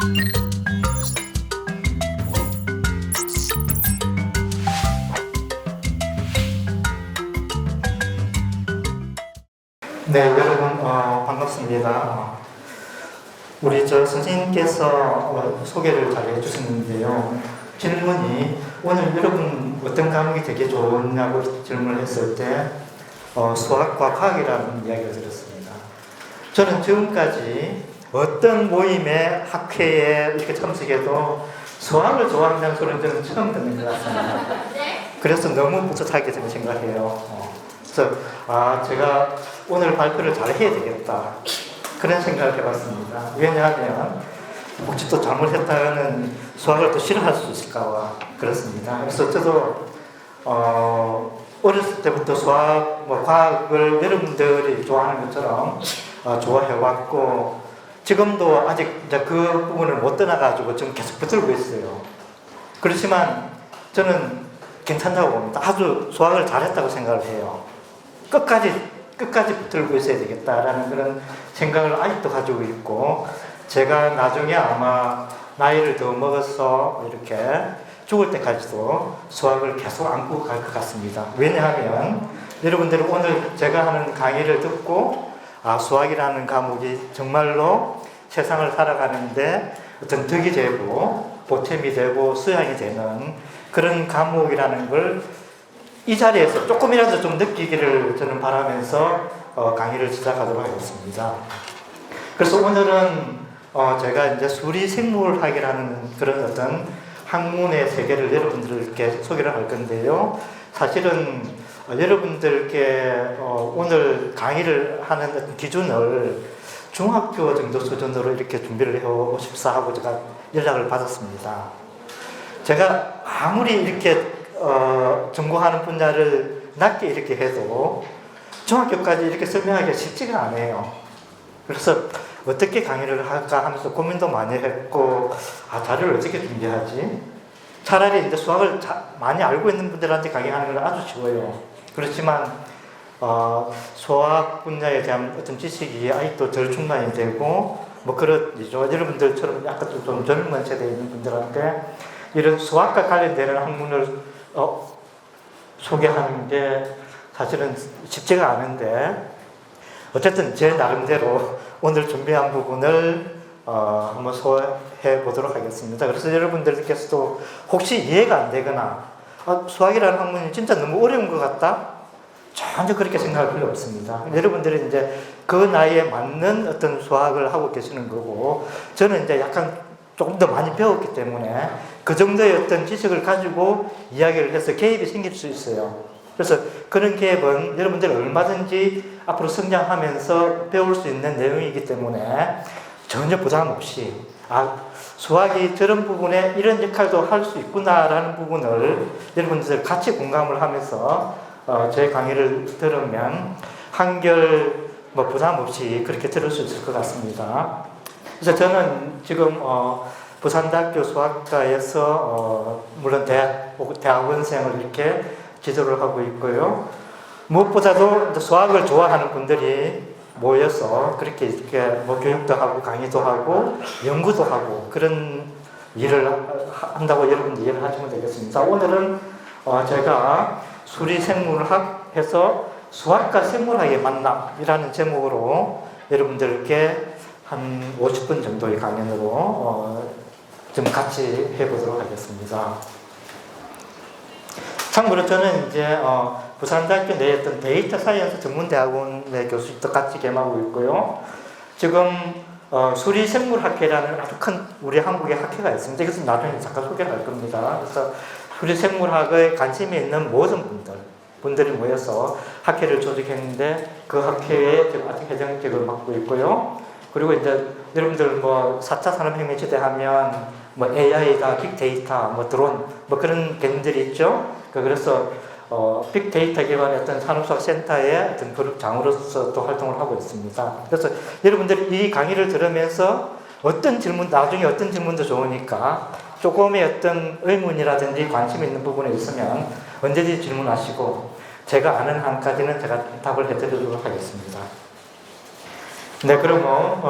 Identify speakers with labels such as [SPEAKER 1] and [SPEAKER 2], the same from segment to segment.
[SPEAKER 1] 네, 여러분 반갑습니다. 우리 선생님께서 소개를 잘 해주셨는데요. 질문이 오늘 여러분 어떤 과목이 되게 좋냐고 질문을 했을 때 수학과 과학이라는 이야기를 들었습니다. 저는 지금까지 어떤 모임에 학회에 이렇게 참석해도 수학을 좋아한다는 소리는 저는 처음 듣는 것 같습니다. 그래서 너무 뿌듯하게 저는 생각해요. 그래서 제가 오늘 발표를 잘 해야 되겠다 그런 생각을 해봤습니다. 왜냐하면 혹시 또 잘못했다가는 수학을 또 싫어할 수 있을까 그렇습니다. 그래서 저도 어렸을 때부터 수학, 과학을 여러분들이 좋아하는 것처럼 좋아해왔고 지금도 아직 그 부분을 못 떠나가지고 지금 계속 붙들고 있어요. 그렇지만 저는 괜찮다고 봅니다. 아주 수학을 잘했다고 생각을 해요. 끝까지 붙들고 있어야 되겠다라는 그런 생각을 아직도 가지고 있고 제가 나중에 아마 나이를 더 먹어서 이렇게 죽을 때까지도 수학을 계속 안고 갈 것 같습니다. 왜냐하면 여러분들은 오늘 제가 하는 강의를 듣고 수학이라는 과목이 정말로 세상을 살아가는데 어떤 덕이 되고 보탬이 되고 수양이 되는 그런 과목이라는 걸 이 자리에서 조금이라도 좀 느끼기를 저는 바라면서 강의를 시작하도록 하겠습니다. 그래서 오늘은 제가 이제 수리생물학이라는 그런 어떤 학문의 세계를 여러분들께 소개를 할 건데요. 사실은 여러분들께 오늘 강의를 하는 어떤 기준을 중학교 정도 수준으로 이렇게 준비를 해오고 싶사 하고 제가 연락을 받았습니다. 제가 아무리 이렇게 전공하는 분야를 낮게 이렇게 해도 중학교까지 이렇게 설명하기가 쉽지가 않아요. 그래서 어떻게 강의를 할까 하면서 고민도 많이 했고 자료를 어떻게 준비하지? 차라리 이제 수학을 많이 알고 있는 분들한테 강의하는 건 아주 쉬워요. 그렇지만 수학 분야에 대한 어떤 지식이 아직도 덜 충만이 되고 그렇죠. 여러분들처럼 약간 좀 젊은 세대에 있는 분들한테 이런 수학과 관련되는 학문을 소개하는 게 사실은 쉽지가 않은데 어쨌든 제 나름대로 오늘 준비한 부분을 한번 소화해 보도록 하겠습니다. 그래서 여러분들께서도 혹시 이해가 안 되거나 수학이라는 학문이 진짜 너무 어려운 것 같다? 전혀 그렇게 생각할 필요 없습니다. 여러분들이 이제 그 나이에 맞는 어떤 수학을 하고 계시는 거고 저는 이제 약간 조금 더 많이 배웠기 때문에 그 정도의 어떤 지식을 가지고 이야기를 해서 개입이 생길 수 있어요. 그래서 그런 개입은 여러분들이 얼마든지 앞으로 성장하면서 배울 수 있는 내용이기 때문에 전혀 부담 없이 수학이 저런 부분에 이런 역할도 할 수 있구나라는 부분을 여러분들 같이 공감을 하면서 제 강의를 들으면 한결 부담 없이 그렇게 들을 수 있을 것 같습니다. 그래서 저는 지금 부산대학교 수학과에서 물론 대학원생을 이렇게 지도를 하고 있고요. 무엇보다도 수학을 좋아하는 분들이 모여서 그렇게 이렇게 교육도 하고 강의도 하고 연구도 하고 그런 일을 한다고 여러분들 이해를 하시면 되겠습니다. 오늘은 제가 수리생물학 해서 수학과 생물학의 만남이라는 제목으로 여러분들께 한 50분 정도의 강연으로 좀 같이 해보도록 하겠습니다. 참고로 저는 이제 부산대학교 내에 어떤 데이터 사이언스 전문대학원의 교수도 같이 겸하고 있고요. 지금 수리생물학회라는 아주 큰 우리 한국의 학회가 있습니다. 이것은 나중에 잠깐 소개를 할 겁니다. 그래서 수리생물학에 관심이 있는 모든 분들이 모여서 학회를 조직했는데 그 학회에 지금 아직 회장직을 맡고 있고요. 그리고 이제 여러분들 4차 산업혁명 시대 하면 AI다, 빅데이터, 드론, 그런 개념들이 있죠. 그래서 빅데이터 기반의 어떤 산업수학 센터의 어떤 그룹장으로서도 활동을 하고 있습니다. 그래서 여러분들이 이 강의를 들으면서 나중에 어떤 질문도 좋으니까 조금의 어떤 의문이라든지 관심 있는 부분이 있으면 언제든지 질문하시고 제가 아는 한까지는 제가 답을 해드리도록 하겠습니다. 네, 그러면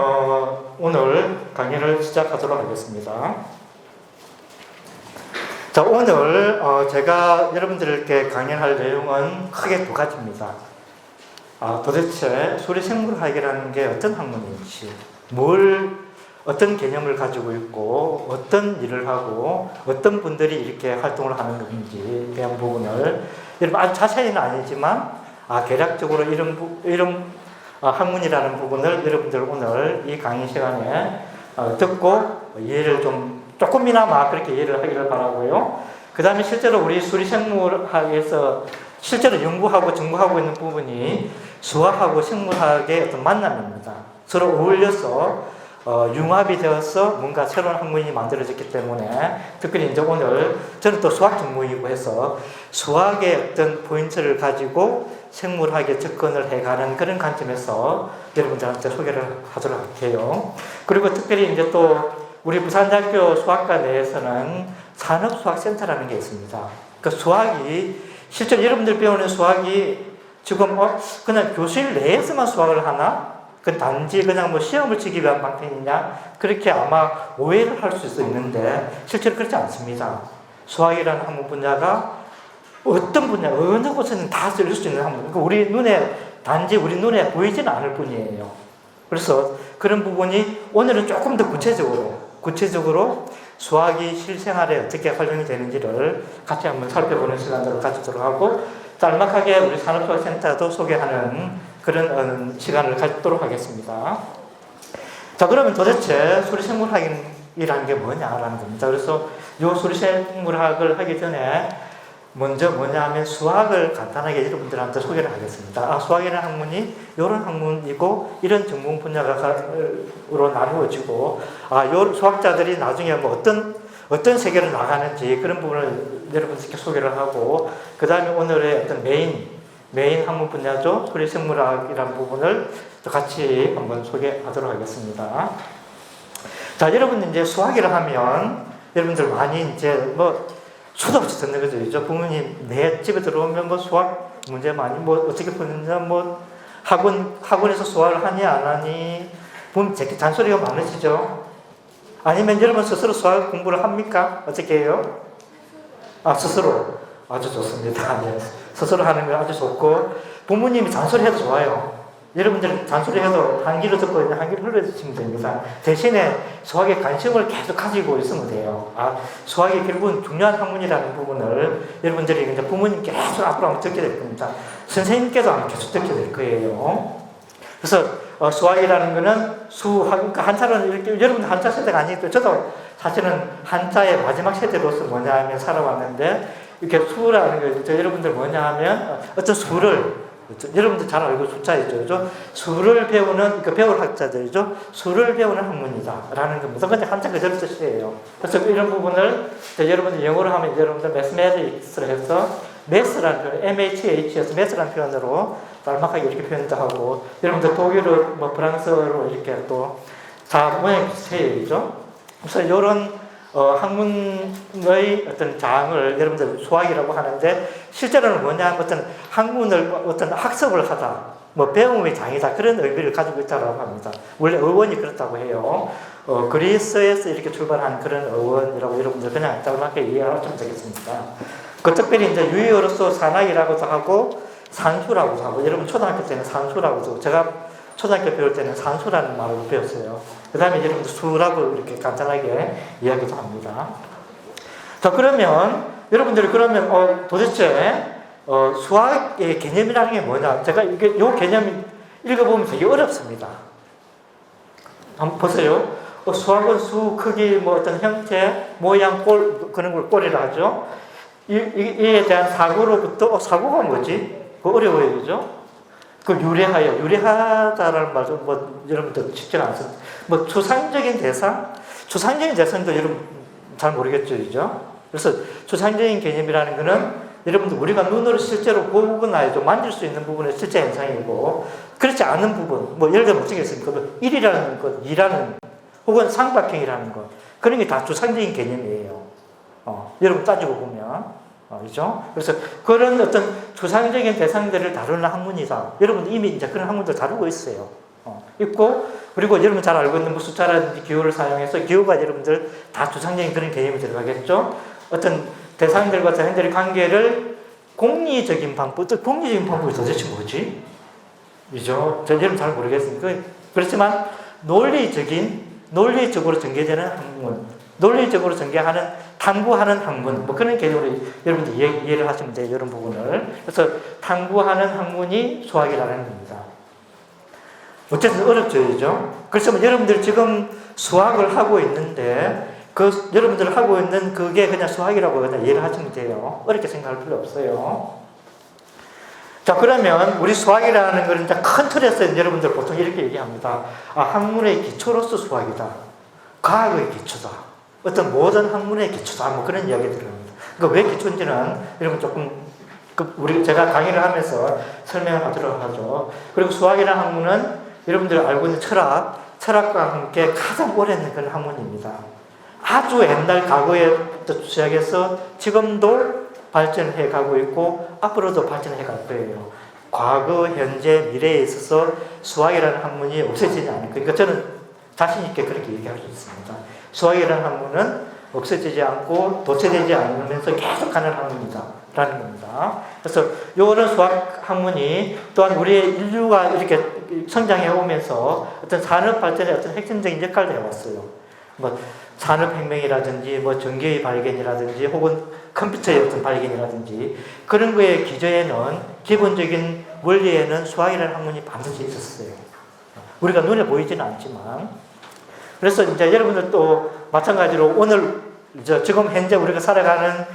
[SPEAKER 1] 오늘 강의를 시작하도록 하겠습니다. 자, 오늘 제가 여러분들께 강연할 내용은 크게 두 가지입니다. 도대체 수리생물학이라는 게 어떤 학문인지, 어떤 개념을 가지고 있고, 어떤 일을 하고, 어떤 분들이 이렇게 활동을 하는 건지에 대한 부분을, 여러분 아주 자세히는 아니지만, 대략적으로 이런 학문이라는 부분을 여러분들 오늘 이 강의 시간에 듣고 이해를 조금이나마 그렇게 이해를 하기를 바라고요. 그 다음에 실제로 우리 수리생물학에서 실제로 연구하고 전공하고 있는 부분이 수학하고 생물학의 어떤 만남입니다. 서로 어울려서 융합이 되어서 뭔가 새로운 학문이 만들어졌기 때문에 특별히 이제 오늘 저는 또 수학 전공이고 해서 수학의 어떤 포인트를 가지고 생물학에 접근을 해가는 그런 관점에서 여러분들한테 소개를 하도록 할게요. 그리고 특별히 이제 또 우리 부산대학교 수학과 내에서는 산업수학센터라는 게 있습니다. 그 수학이 실제로 여러분들 배우는 수학이 지금 그냥 교실 내에서만 수학을 하나? 그 단지 그냥 뭐 시험을 치기 위한 방편이냐? 그렇게 아마 오해를 할 수 있는데 실제로 그렇지 않습니다. 수학이라는 학문 분야가 어떤 분야, 어느 곳에는 다 쓸 수 있는 학문. 그러니까 단지 우리 눈에 보이지는 않을 뿐이에요. 그래서 그런 부분이 오늘은 조금 더 구체적으로 수학이 실생활에 어떻게 활용이 되는지를 같이 한번 살펴보는 시간을 가지도록 하고, 짤막하게 우리 산업수학센터도 소개하는 그런 시간을 갖도록 하겠습니다. 자, 그러면 도대체 수리생물학이라는 게 뭐냐라는 겁니다. 그래서 이 수리생물학을 하기 전에 먼저 뭐냐 하면 수학을 간단하게 여러분들한테 소개를 하겠습니다. 수학이라는 학문이 이런 학문이고 이런 전공 분야로 나누어지고 요 수학자들이 나중에 뭐 어떤 세계로 나가는지 그런 부분을 여러분들께 소개를 하고, 그 다음에 오늘의 어떤 메인 학문 분야죠. 수리생물학이라는 부분을 같이 한번 소개하도록 하겠습니다. 자, 여러분 이제 수학이라 하면 여러분들 많이 이제 뭐 수도 없이 듣는 거죠. 부모님 내 집에 들어오면 뭐 수학 문제 많이 뭐 어떻게 푸느냐, 뭐 학원에서 수학을 하니 안 하니 부모님 잔소리가 많으시죠. 아니면 여러분 스스로 수학 공부를 합니까? 어떻게 해요? 스스로 아주 좋습니다. 네. 스스로 하는 거 아주 좋고, 부모님이 잔소리해도 좋아요. 여러분들 잔소리해도 한 귀로 듣고 한 귀로 흘려주시면 됩니다. 대신에 수학에 관심을 계속 가지고 있으면 돼요. 수학이 결국은 중요한 학문이라는 부분을 여러분들이 이제 부모님 계속 앞으로 듣게 될 겁니다. 선생님께도 아마 계속 듣게 될 거예요. 그래서 수학이라는 거는 그러니까 한자는 이렇게 여러분 한자 세대가 아니고 저도 사실은 한자의 마지막 세대로서 뭐냐 하면 살아왔는데, 이렇게 수라는 거 여러분들 뭐냐 하면 어떤 수를 여러분들 잘 알고 숫자이죠. 그죠? 수를 배우는, 배울 학자들이죠. 수를 배우는 학문이다라는 겁니다. 근데 한자 그대로 뜻이에요. 그래서 이런 부분을 여러분들 영어로 하면 여러분들 매스매틱스를 해서 매스라는 표현, MHH에서 매스라는 표현으로 짤막하게 이렇게 표현도 하고, 여러분들 독일어, 뭐 프랑스어로 이렇게 또 다 모양이 비슷해요. 그래서 이런 학문의 어떤 장을 여러분들 수학이라고 하는데, 실제로는 뭐냐, 어떤 학문을, 어떤 학습을 하다, 뭐 배움의 장이다, 그런 의미를 가지고 있다고 합니다. 원래 어원이 그렇다고 해요. 그리스에서 이렇게 출발한 그런 어원이라고 여러분들 그냥 짤막하게 이해하시면 되겠습니다. 특별히 이제 유의어로서 산학이라고도 하고, 산수라고도 하고, 여러분 초등학교 때는 산수라고도, 제가 초등학교 배울 때는 산수라는 말을 배웠어요. 그 다음에 여러분들 수라고 이렇게 간단하게 이야기도 합니다. 자, 그러면 여러분들이 도대체 수학의 개념이라는 게 뭐냐? 제가 요 개념 읽어보면 되게 어렵습니다. 한번 보세요. 수학은 수, 크기, 뭐 어떤 형태, 모양, 그런 걸 꼴이라 하죠. 이에 대한 사고로부터 사고가 뭐지? 그거 어려워요, 그죠? 유래하다라는 말도 뭐 여러분들 쉽지는 않습니다. 뭐 추상적인 대상도 여러분 잘 모르겠죠, 그죠? 그래서 추상적인 개념이라는 거는 여러분들 우리가 눈으로 실제로 보거나 좀 만질 수 있는 부분의 실제 현상이고, 그렇지 않은 부분, 뭐 예를 들면 어떻게 있습니까? 1이라는 것, 2라는, 혹은 삼각형이라는 것, 그런 게 다 추상적인 개념이에요. 여러분 따지고 보면. 그렇죠? 그래서 그런 어떤 추상적인 대상들을 다루는 학문이다. 여러분 이미 이제 그런 학문들 다루고 있어요. 있고, 그리고 여러분 잘 알고 있는 뭐 숫자라든지 기호를 사용해서 기호가 여러분들 다 추상적인 그런 개념이 들어가겠죠. 어떤 대상들과 대상들의 관계를 공리적인 방법, 또 공리적인 방법이 도대체 뭐지? 이죠. 저 여러분 잘 모르겠습니다. 그렇지만 논리적으로 전개되는 학문, 논리적으로 전개하는 탐구하는 학문, 뭐 그런 개념으로 여러분들 이해를 하시면 돼요. 이런 부분을. 그래서 탐구하는 학문이 수학이라는 겁니다. 어쨌든 어렵죠, 그죠? 그렇지만 여러분들 지금 수학을 하고 있는데 여러분들 하고 있는 그게 그냥 수학이라고 그냥 이해를 하시면 돼요. 어렵게 생각할 필요 없어요. 자, 그러면 우리 수학이라는 것은 이제 큰 틀에서 여러분들 보통 이렇게 얘기합니다. 학문의 기초로서 수학이다. 과학의 기초다. 어떤 모든 학문의 기초다. 뭐 그런 이야기 들어갑니다. 그러니까 왜 기초인지는 여러분 조금 제가 강의를 하면서 설명을 하도록 하죠. 그리고 수학이라는 학문은 여러분들 알고 있는 철학과 함께 가장 오래된 그런 학문입니다. 아주 옛날 과거에부터 시작해서 지금도 발전해 가고 있고 앞으로도 발전해 갈 거예요. 과거, 현재, 미래에 있어서 수학이라는 학문이 없어지지 않을 거예요. 그러니까 저는 자신 있게 그렇게 얘기할 수 있습니다. 수학이라는 학문은 없어지지 않고 도체되지 않으면서 계속하는 학문이다 라는 겁니다. 그래서 이런 수학 학문이 또한 우리의 인류가 이렇게 성장해 오면서 어떤 산업 발전의 어떤 핵심적인 역할을 해왔어요. 뭐 산업혁명이라든지 뭐 전기의 발견이라든지 혹은 컴퓨터의 어떤 발견이라든지 그런 거의 기저에는 기본적인 원리에는 수학이라는 학문이 반드시 있었어요. 우리가 눈에 보이지는 않지만. 그래서 이제 여러분들 또 마찬가지로 오늘 지금 현재 우리가 살아가는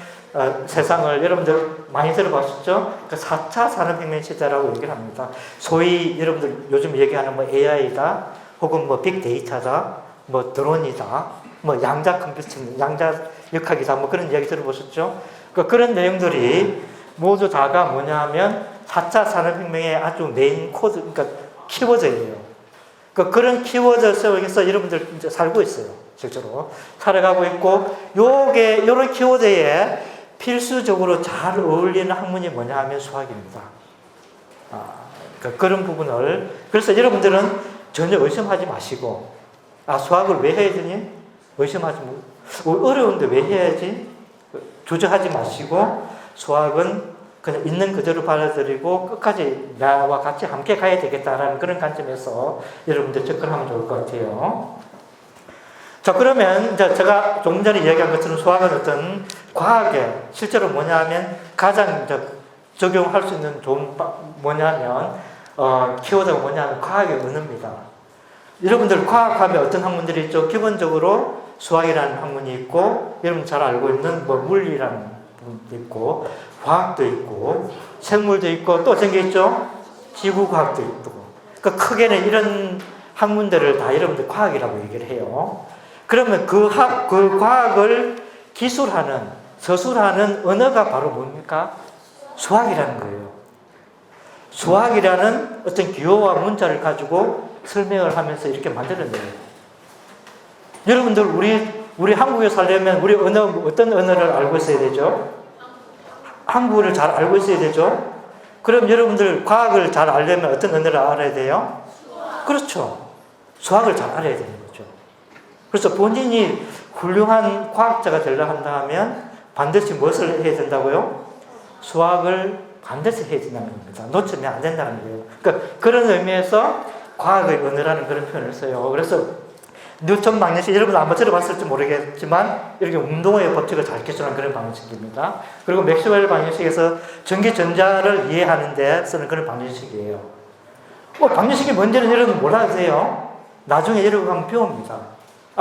[SPEAKER 1] 세상을 여러분들 많이 들어봤었죠? 그 4차 산업혁명 시대라고 얘기를 합니다. 소위 여러분들 요즘 얘기하는 뭐 AI다, 혹은 뭐 빅데이터다, 뭐 드론이다, 뭐 양자 컴퓨팅, 양자 역학이다, 뭐 그런 이야기 들어보셨죠? 그런 내용들이 모두 다가 뭐냐 하면 4차 산업혁명의 아주 메인 코드, 그러니까 키워드예요. 그런 키워드 속에서 여러분들 이제 살고 있어요. 실제로. 살아가고 있고, 요런 키워드에 필수적으로 잘 어울리는 학문이 뭐냐 하면 수학입니다. 그런 부분을. 그래서 여러분들은 전혀 의심하지 마시고, 수학을 왜 해야 되니? 의심하지 마. 어려운데 왜 해야지? 주저하지 마시고, 수학은 그냥 있는 그대로 받아들이고 끝까지 나와 같이 함께 가야 되겠다라는 그런 관점에서 여러분들 접근하면 좋을 것 같아요. 자, 그러면 이제 제가 조금 전에 이야기한 것처럼 수학은 어떤 과학에 실제로 뭐냐 하면 가장 이제 적용할 수 있는 좋은 뭐냐면 키워드가 뭐냐면 과학의 언어입니다. 여러분들 과학하면 어떤 학문들이 있죠? 기본적으로 수학이라는 학문이 있고, 여러분 잘 알고 있는 뭐 물리라는 부분도 있고, 과학도 있고, 생물도 있고, 또 어떤 게 있죠? 지구과학도 있고. 그러니까 크게는 이런 학문들을 다 여러분들 과학이라고 얘기를 해요. 그러면 그 과학을 기술하는, 서술하는 언어가 바로 뭡니까? 수학이라는 거예요. 수학이라는 어떤 기호와 문자를 가지고 설명을 하면서 이렇게 만들어내요. 여러분들 우리 한국에 살려면 우리 어떤 언어를 알고 있어야 되죠? 한국어를 잘 알고 있어야 되죠? 그럼 여러분들 과학을 잘 알려면 어떤 언어를 알아야 돼요? 그렇죠. 수학을 잘 알아야 되는 거죠. 그래서 본인이 훌륭한 과학자가 되려 한다면 반드시 무엇을 해야 된다고요? 수학을 반드시 해야 된다는 겁니다. 놓치면 안 된다는 거예요. 그러니까 그런 의미에서 과학의 언어라는 그런 표현을 써요. 그래서 뉴턴 방정식, 여러분 아마 들어봤을지 모르겠지만 이렇게 운동의 법칙을 잘 기술한 그런 방정식입니다. 그리고 맥스웰 방정식에서 전기 전자를 이해하는 데 쓰는 그런 방정식이에요. 방정식이 뭔지는 여러분 몰라도 돼요. 나중에 여러분 한번 배웁니다.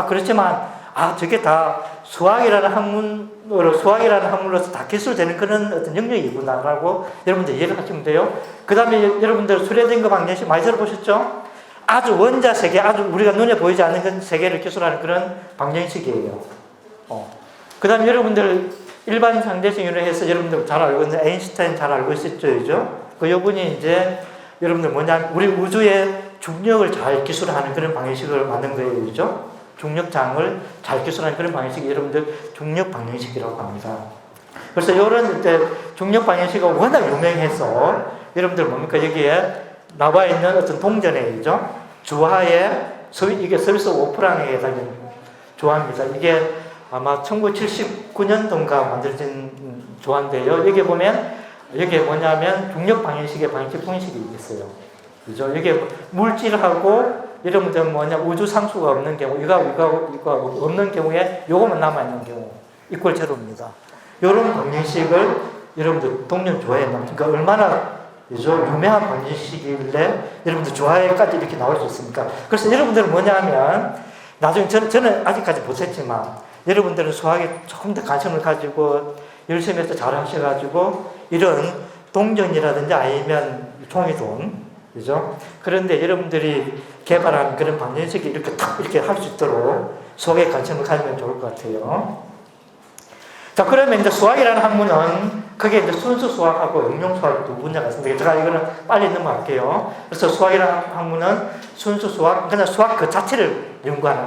[SPEAKER 1] 그렇지만 저게 다 수학이라는 학문으로서 다 기술되는 그런 어떤 영역이구나라고 여러분들 이해를 하시면 돼요. 그 다음에 여러분들 슈레딩거 방정식 많이 들어보셨죠? 아주 원자 세계, 아주 우리가 눈에 보이지 않는 그 세계를 기술하는 그런 방정식이에요. 그 다음에 여러분들 일반 상대성으로 해서 여러분들 잘 알고 있는 아인슈타인 잘 알고 있었죠, 그죠? 요분이 이제 여러분들 우리 우주의 중력을 잘 기술하는 그런 방정식을 만든 거예요, 그죠? 중력장을 잘 기술하는 그런 방정식이 여러분들 중력 방정식이라고 합니다. 그래서 이런 중력 방정식이 워낙 유명해서 여러분들 뭡니까? 여기에 나와 있는 어떤 동전에, 그죠? 주화의 이게 서비스 오프라인에 해당하는 주화입니다. 이게 아마 1979년도인가 만들어진 주화인데요. 여기 보면 이게 뭐냐면 중력 방정식의 방정식 공식이 있어요. 그죠? 이게 물질하고 여러분들 뭐냐 우주 상수가 없는 경우, 이거 없는 경우에 요거만 남아 있는 경우 이퀄 제로입니다. 이런 방정식을 여러분들 동년 주화에 넣으면 그러니까 얼마나 유명한 방정식이길래 여러분들 주화에까지 이렇게 나올 수 있습니까? 그래서 여러분들은 뭐냐면 나중에 저는 아직까지 못했지만 여러분들은 수학에 조금 더 관심을 가지고 열심히 해서 잘 하셔가지고 이런 동전이라든지 아니면 종이돈, 그죠? 그런데 여러분들이 개발한 그런 방정식이 이렇게 탁 이렇게 할 수 있도록 수학에 관심을 가지면 좋을 것 같아요. 자, 그러면 이제 수학이라는 학문은 그게 이제 순수 수학하고 응용 수학 두 분야가 있습니다. 제가 이거는 빨리 넘어갈게요. 그래서 수학이라는 학문은 순수 수학, 그냥 수학 그 자체를 연구하는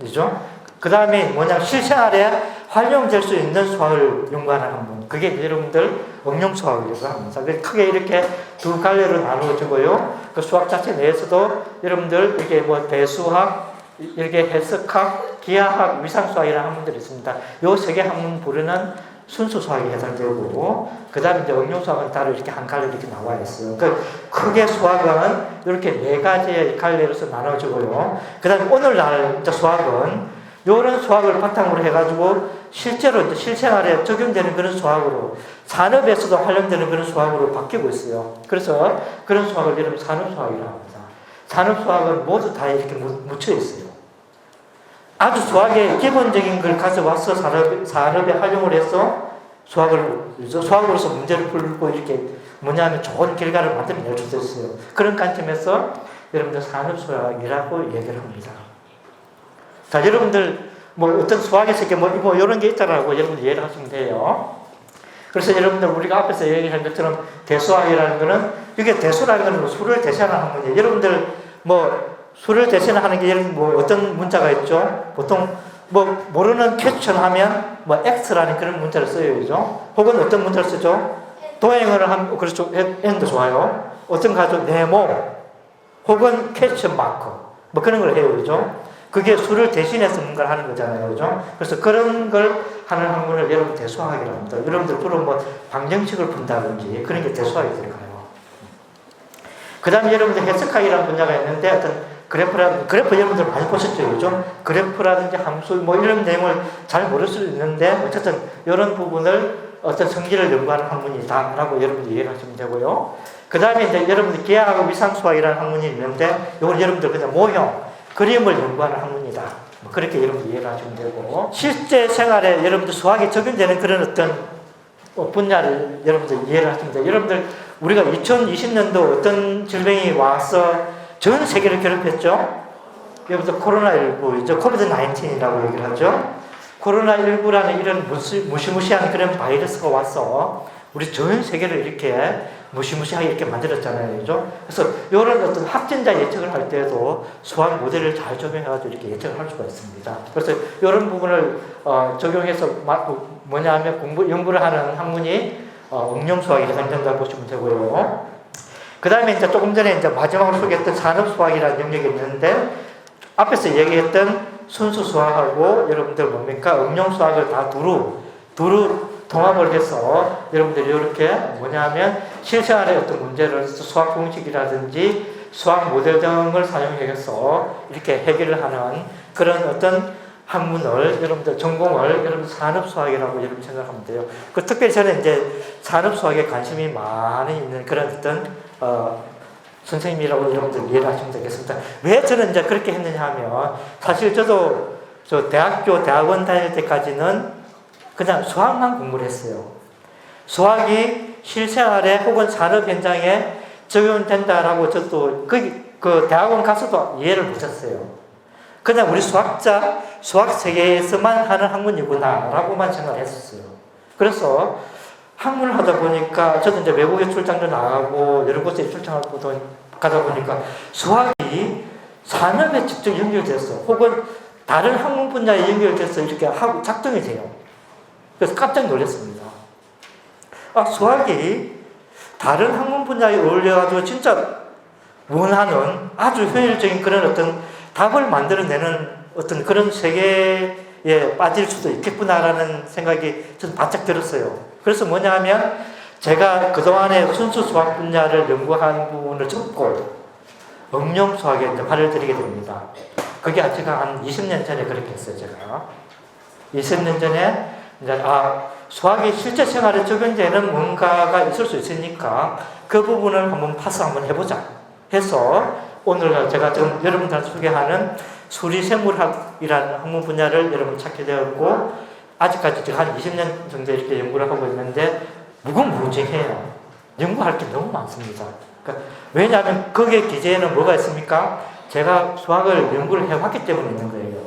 [SPEAKER 1] 학문이죠. 그 다음에 뭐냐, 실생활에 활용될 수 있는 수학을 연구하는 학문. 그게 여러분들 응용 수학이라고 합니다. 크게 이렇게 두 갈래로 나누어지고요. 그 수학 자체 내에서도 여러분들 이게 뭐 대수학, 이렇게 해석학, 기하학, 위상수학이라는 학문들이 있습니다. 이 세 개 학문 부르는 순수 수학에 해당되고, 그 다음에 이제 응용수학은 따로 이렇게 한 갈래 이렇게 나와 있어요. 그 크게 수학은 이렇게 네 가지의 갈래로서 나눠지고요. 그 다음에 오늘날 이제 수학은 이런 수학을 바탕으로 해가지고 실제로 이제 실생활에 적용되는 그런 수학으로, 산업에서도 활용되는 그런 수학으로 바뀌고 있어요. 그래서 그런 수학을 여러분 산업수학이라고 합니다. 산업수학은 모두 다 이렇게 묻혀 있어요. 아주 수학의 기본적인 걸 가져와서 산업에 활용을 해서 수학으로서 문제를 풀고 이렇게 뭐냐면 좋은 결과를 만들어낼 수 있어요. 그런 관점에서 여러분들 산업수학이라고 얘기를 합니다. 자, 여러분들 뭐 어떤 수학에서 이렇게 뭐 이런 게 있다라고 여러분들 이해를 하시면 돼요. 그래서 여러분들 우리가 앞에서 얘기한 것처럼 대수학이라는 거는, 이게 대수라는 거는 뭐 수를 대신하는 학문이에요. 여러분들 뭐 수를 대신하는 게 뭐 어떤 문자가 있죠? 보통 뭐 모르는 퀘스천 하면 뭐 X라는 그런 문자를 써요. 그죠? 혹은 어떤 문자를 쓰죠? 도형을 하면, 그렇죠. N도 좋아요. 어떤 가죠? 네모. 혹은 퀘스천 마크. 뭐 그런 걸 해요. 그죠? 그게 수를 대신해서 뭔가를 하는 거잖아요. 그죠? 그래서 그런 걸 하는 학문을 여러분 대수학이라고 합니다. 여러분들 주로 뭐 방정식을 푼다든지 그런 게 대수학이 들어가요. 그 다음에 여러분들 해석학이라는 분야가 있는데 어떤 그래프 여러분들 많이 보셨죠? 그죠? 그래프라든지 함수 뭐 이런 내용을 잘 모를 수도 있는데 어쨌든 이런 부분을 어떤 성질을 연구하는 학문이다라고 여러분들 이해를 하시면 되고요. 그 다음에 이제 여러분들 기하하고 위상수학이라는 학문이 있는데 이건 여러분들 그냥 모형, 그림을 연구하는 학문이다. 뭐 그렇게 여러분들 이해를 하시면 되고, 실제 생활에 여러분들 수학이 적용되는 그런 어떤 분야를 여러분들 이해를 하시면 돼요. 여러분들 우리가 2020년도 어떤 질병이 와서 전 세계를 괴롭혔죠? 여러분들 코로나19, 코비드-19이라고 얘기를 하죠. 코로나19라는 이런 무시무시한 그런 바이러스가 와서 우리 전 세계를 이렇게 무시무시하게 이렇게 만들었잖아요. 그죠? 그래서 이런 어떤 확진자 예측을 할 때도 수학 모델을 잘 적용해가지고 이렇게 예측을 할 수가 있습니다. 그래서 이런 부분을 적용해서 뭐냐 하면 연구를 하는 학문이 응용수학이 해당된다고 보시면 되고요. 그 다음에 이제 조금 전에 이제 마지막으로 소개했던 산업수학이라는 영역이 있는데, 앞에서 얘기했던 순수수학하고 여러분들 뭡니까? 응용수학을 다 두루 통합을 해서 여러분들이 이렇게 뭐냐면 실생활의 어떤 문제를 수학 공식이라든지 수학 모델 등을 사용해서 이렇게 해결을 하는 그런 어떤 학문을 여러분들 전공을 여러분 산업수학이라고 여러분 생각하면 돼요. 그 특별히 저는 이제 산업수학에 관심이 많이 있는 그런 어떤 선생님이라고 여러분들 이해를 하시면 되겠습니다. 왜 저는 이제 그렇게 했느냐 하면, 사실 저도 대학원 다닐 때까지는 그냥 수학만 공부를 했어요. 수학이 실생활에 혹은 산업 현장에 적용된다라고 저도 그 대학원 가서도 이해를 못했어요. 그냥 우리 수학 세계에서만 하는 학문이구나라고만 생각을 했었어요. 그래서 학문을 하다 보니까 저도 이제 외국에 출장도 나가고 여러 곳에 출장하고 가다 보니까 수학이 산업에 직접 연결돼서 혹은 다른 학문 분야에 연결돼서 이렇게 하고 작동이 돼요. 그래서 깜짝 놀랐습니다. 수학이 다른 학문 분야에 어울려가지고 진짜 원하는 아주 효율적인 그런 어떤 답을 만들어내는 어떤 그런 세계에 빠질 수도 있겠구나라는 생각이 저는 바짝 들었어요. 그래서 뭐냐 하면 제가 그동안에 순수 수학 분야를 연구한 부분을 접고 응용 수학에 이제 발을 들이게 됩니다. 그게 제가 한 20년 전에 그렇게 했어요, 제가. 20년 전에 이제 수학이 실제 생활에 적용되는 뭔가가 있을 수 있으니까 그 부분을 한번 파스 한번 해보자 해서 오늘 제가 지금 여러분들한테 소개하는 수리생물학이라는 학문 분야를 여러분 찾게 되었고 아직까지 제가 한 20년 정도 이렇게 연구를 하고 있는데 무궁무진해요. 연구할 게 너무 많습니다. 그러니까 왜냐하면 거기에 기재에는 뭐가 있습니까? 제가 수학을 연구를 해왔기 때문에 있는 거예요.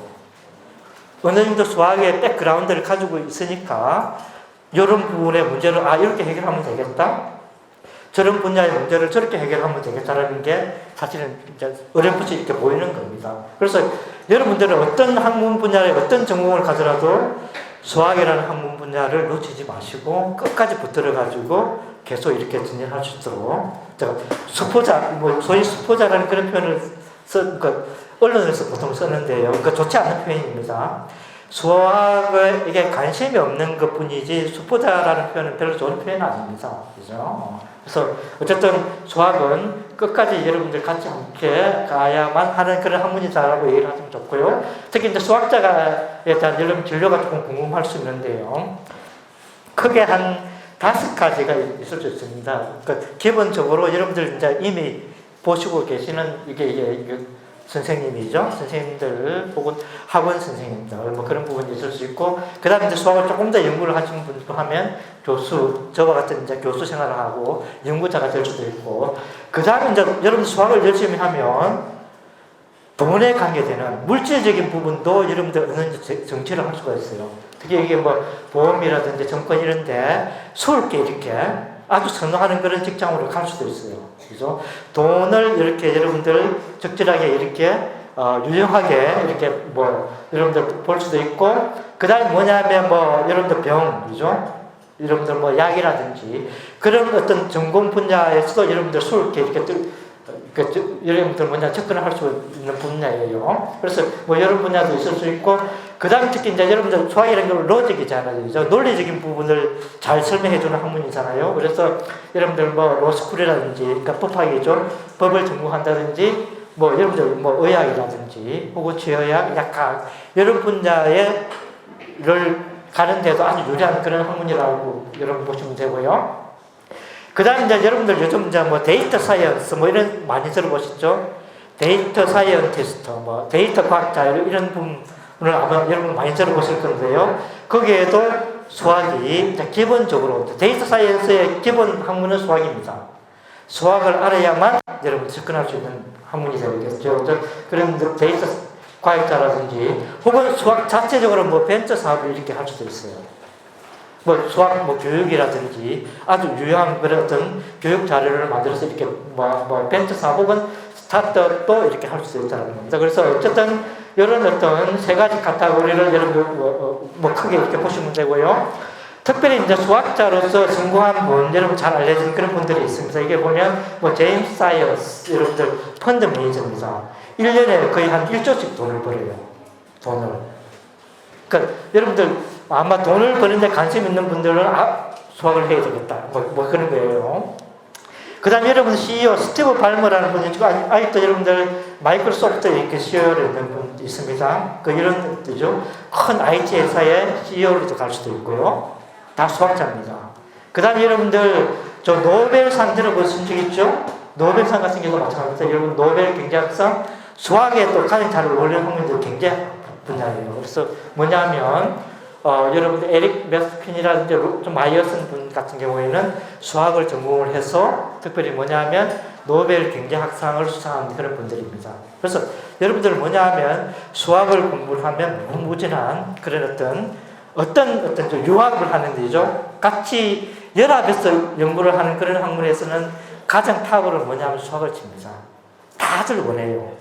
[SPEAKER 1] 어느 정도 수학의 백그라운드를 가지고 있으니까 이런 부분의 문제를 이렇게 해결하면 되겠다. 저런 분야의 문제를 저렇게 해결하면 되겠다라는 게 사실은 이제 어렴풋이 이렇게 보이는 겁니다. 그래서 여러분들은 어떤 학문 분야에 어떤 전공을 가더라도 수학이라는 학문 분야를 놓치지 마시고 끝까지 붙들어가지고 계속 이렇게 진행할 수 있도록 수포자, 소위 수포자라는 그런 표현을 그러니까 언론에서 보통 쓰는데요. 그러니까 좋지 않은 표현입니다. 수학에 이게 관심이 없는 것 뿐이지 수포자라는 표현은 별로 좋은 표현은 아닙니다. 그죠? 그래서 어쨌든 수학은 끝까지 여러분들 같이 함께 가야만 하는 그런 학문이다라고 얘기를 하시면 좋고요. 특히 이제 수학자에 대한 여러분 진로가 조금 궁금할 수 있는데요. 크게 한 5가지가 있을 수 있습니다. 그러니까 기본적으로 여러분들 이제 이미 보시고 계시는 이게 선생님이죠. 선생님들 혹은 학원 선생님들 뭐 그런 부분이 있을 수 있고 그 다음에 이제 수학을 조금 더 연구를 하시는 분도 하면 교수, 저와 같은 이제 교수 생활을 하고 연구자가 될 수도 있고 그 다음에 이제 여러분 수학을 열심히 하면 돈에 관계되는 물질적인 부분도 여러분들 어느 정도 정치를 할 수가 있어요. 특히 이게 뭐 보험이라든지 정권 이런데 수월게 이렇게 아주 선호하는 그런 직장으로 갈 수도 있어요. 그죠? 돈을 이렇게 여러분들 적절하게 이렇게 유용하게 이렇게 뭐 여러분들 볼 수도 있고 그 다음에 뭐냐면 뭐 여러분들 병, 그죠? 여러분들 뭐 약이라든지 그런 어떤 전공 분야에서도 여러분들 수월게 이렇게 여러분들 뭐냐 접근을 할 수 있는 분야예요. 그래서 뭐 여러 분야도 있을 수 있고 그 다음에 특히 이제 여러분들 수학이라는 건 로직이잖아요. 그죠? 논리적인 부분을 잘 설명해주는 학문이잖아요. 그래서 여러분들 뭐 로스쿨이라든지 그러니까 법학이죠. 법을 전공한다든지 뭐 여러분들 뭐 의학이라든지 혹은 치의학, 약학 이런 분야를 가는데도 아주 유리한 그런 학문이라고 여러분 보시면 되고요. 그 다음에 이제 여러분들 요즘 이제 뭐 데이터 사이언스 뭐 이런 많이 들어보셨죠? 데이터 사이언티스트, 뭐 데이터 과학자 이런 부분을 아마 여러분 많이 들어보실 건데요. 거기에도 수학이 기본적으로 데이터 사이언스의 기본 학문은 수학입니다. 수학을 알아야만 여러분 접근할 수 있는 학문이 되겠죠. 그런 데이터 과학자라든지 혹은 수학 자체적으로 뭐 벤처 사업을 이렇게 할 수도 있어요. 뭐 수학 뭐 교육이라든지 아주 유용한 그런 어떤 교육 자료를 만들어서 이렇게 뭐 벤처 사업 혹은 스타트업도 이렇게 할 수 있다는 겁니다. 그래서 어쨌든 이런 어떤 세 가지 카테고리를 여러분들 뭐 크게 이렇게 보시면 되고요. 특별히 이제 수학자로서 성공한 분, 여러분 잘 알려진 그런 분들이 있습니다. 이게 보면 뭐 제임스 사이언스 여러분들 펀드 매니저입니다. 1년에 거의 한 1조씩 돈을 벌어요. 돈을. 그러니까 여러분들 아마 돈을 버는데 관심 있는 분들은 수학을 해야 되겠다. 뭐 그런 거예요. 그 다음에 여러분 CEO 스티브 발머라는 분이 지금 아직도 여러분들 마이크로소프트에 이렇게 CEO를 있는 분 있습니다. 이런 분이죠. 큰 IT 회사의 CEO로도 갈 수도 있고요. 다 수학자입니다. 그 다음에 여러분들 저 노벨상 들어보신 적 있죠? 노벨상 같은 경우도 마찬가지입니다. 여러분 노벨 경제학상 수학에 또 가장 잘 어울리는 학문들 경제 분야예요. 그래서 뭐냐면 여러분들 에릭 메스핀이라든지 좀 마이어슨 분 같은 경우에는 수학을 전공을 해서 특별히 뭐냐면 노벨 경제학상을 수상한 그런 분들입니다. 그래서 여러분들 뭐냐면 수학을 공부를 하면 무궁무진한 그런 어떤 좀 유학을 하는 데죠. 같이 연합해서 연구를 하는 그런 학문에서는 가장 탑으로 뭐냐면 수학을 칩니다. 다들 원해요.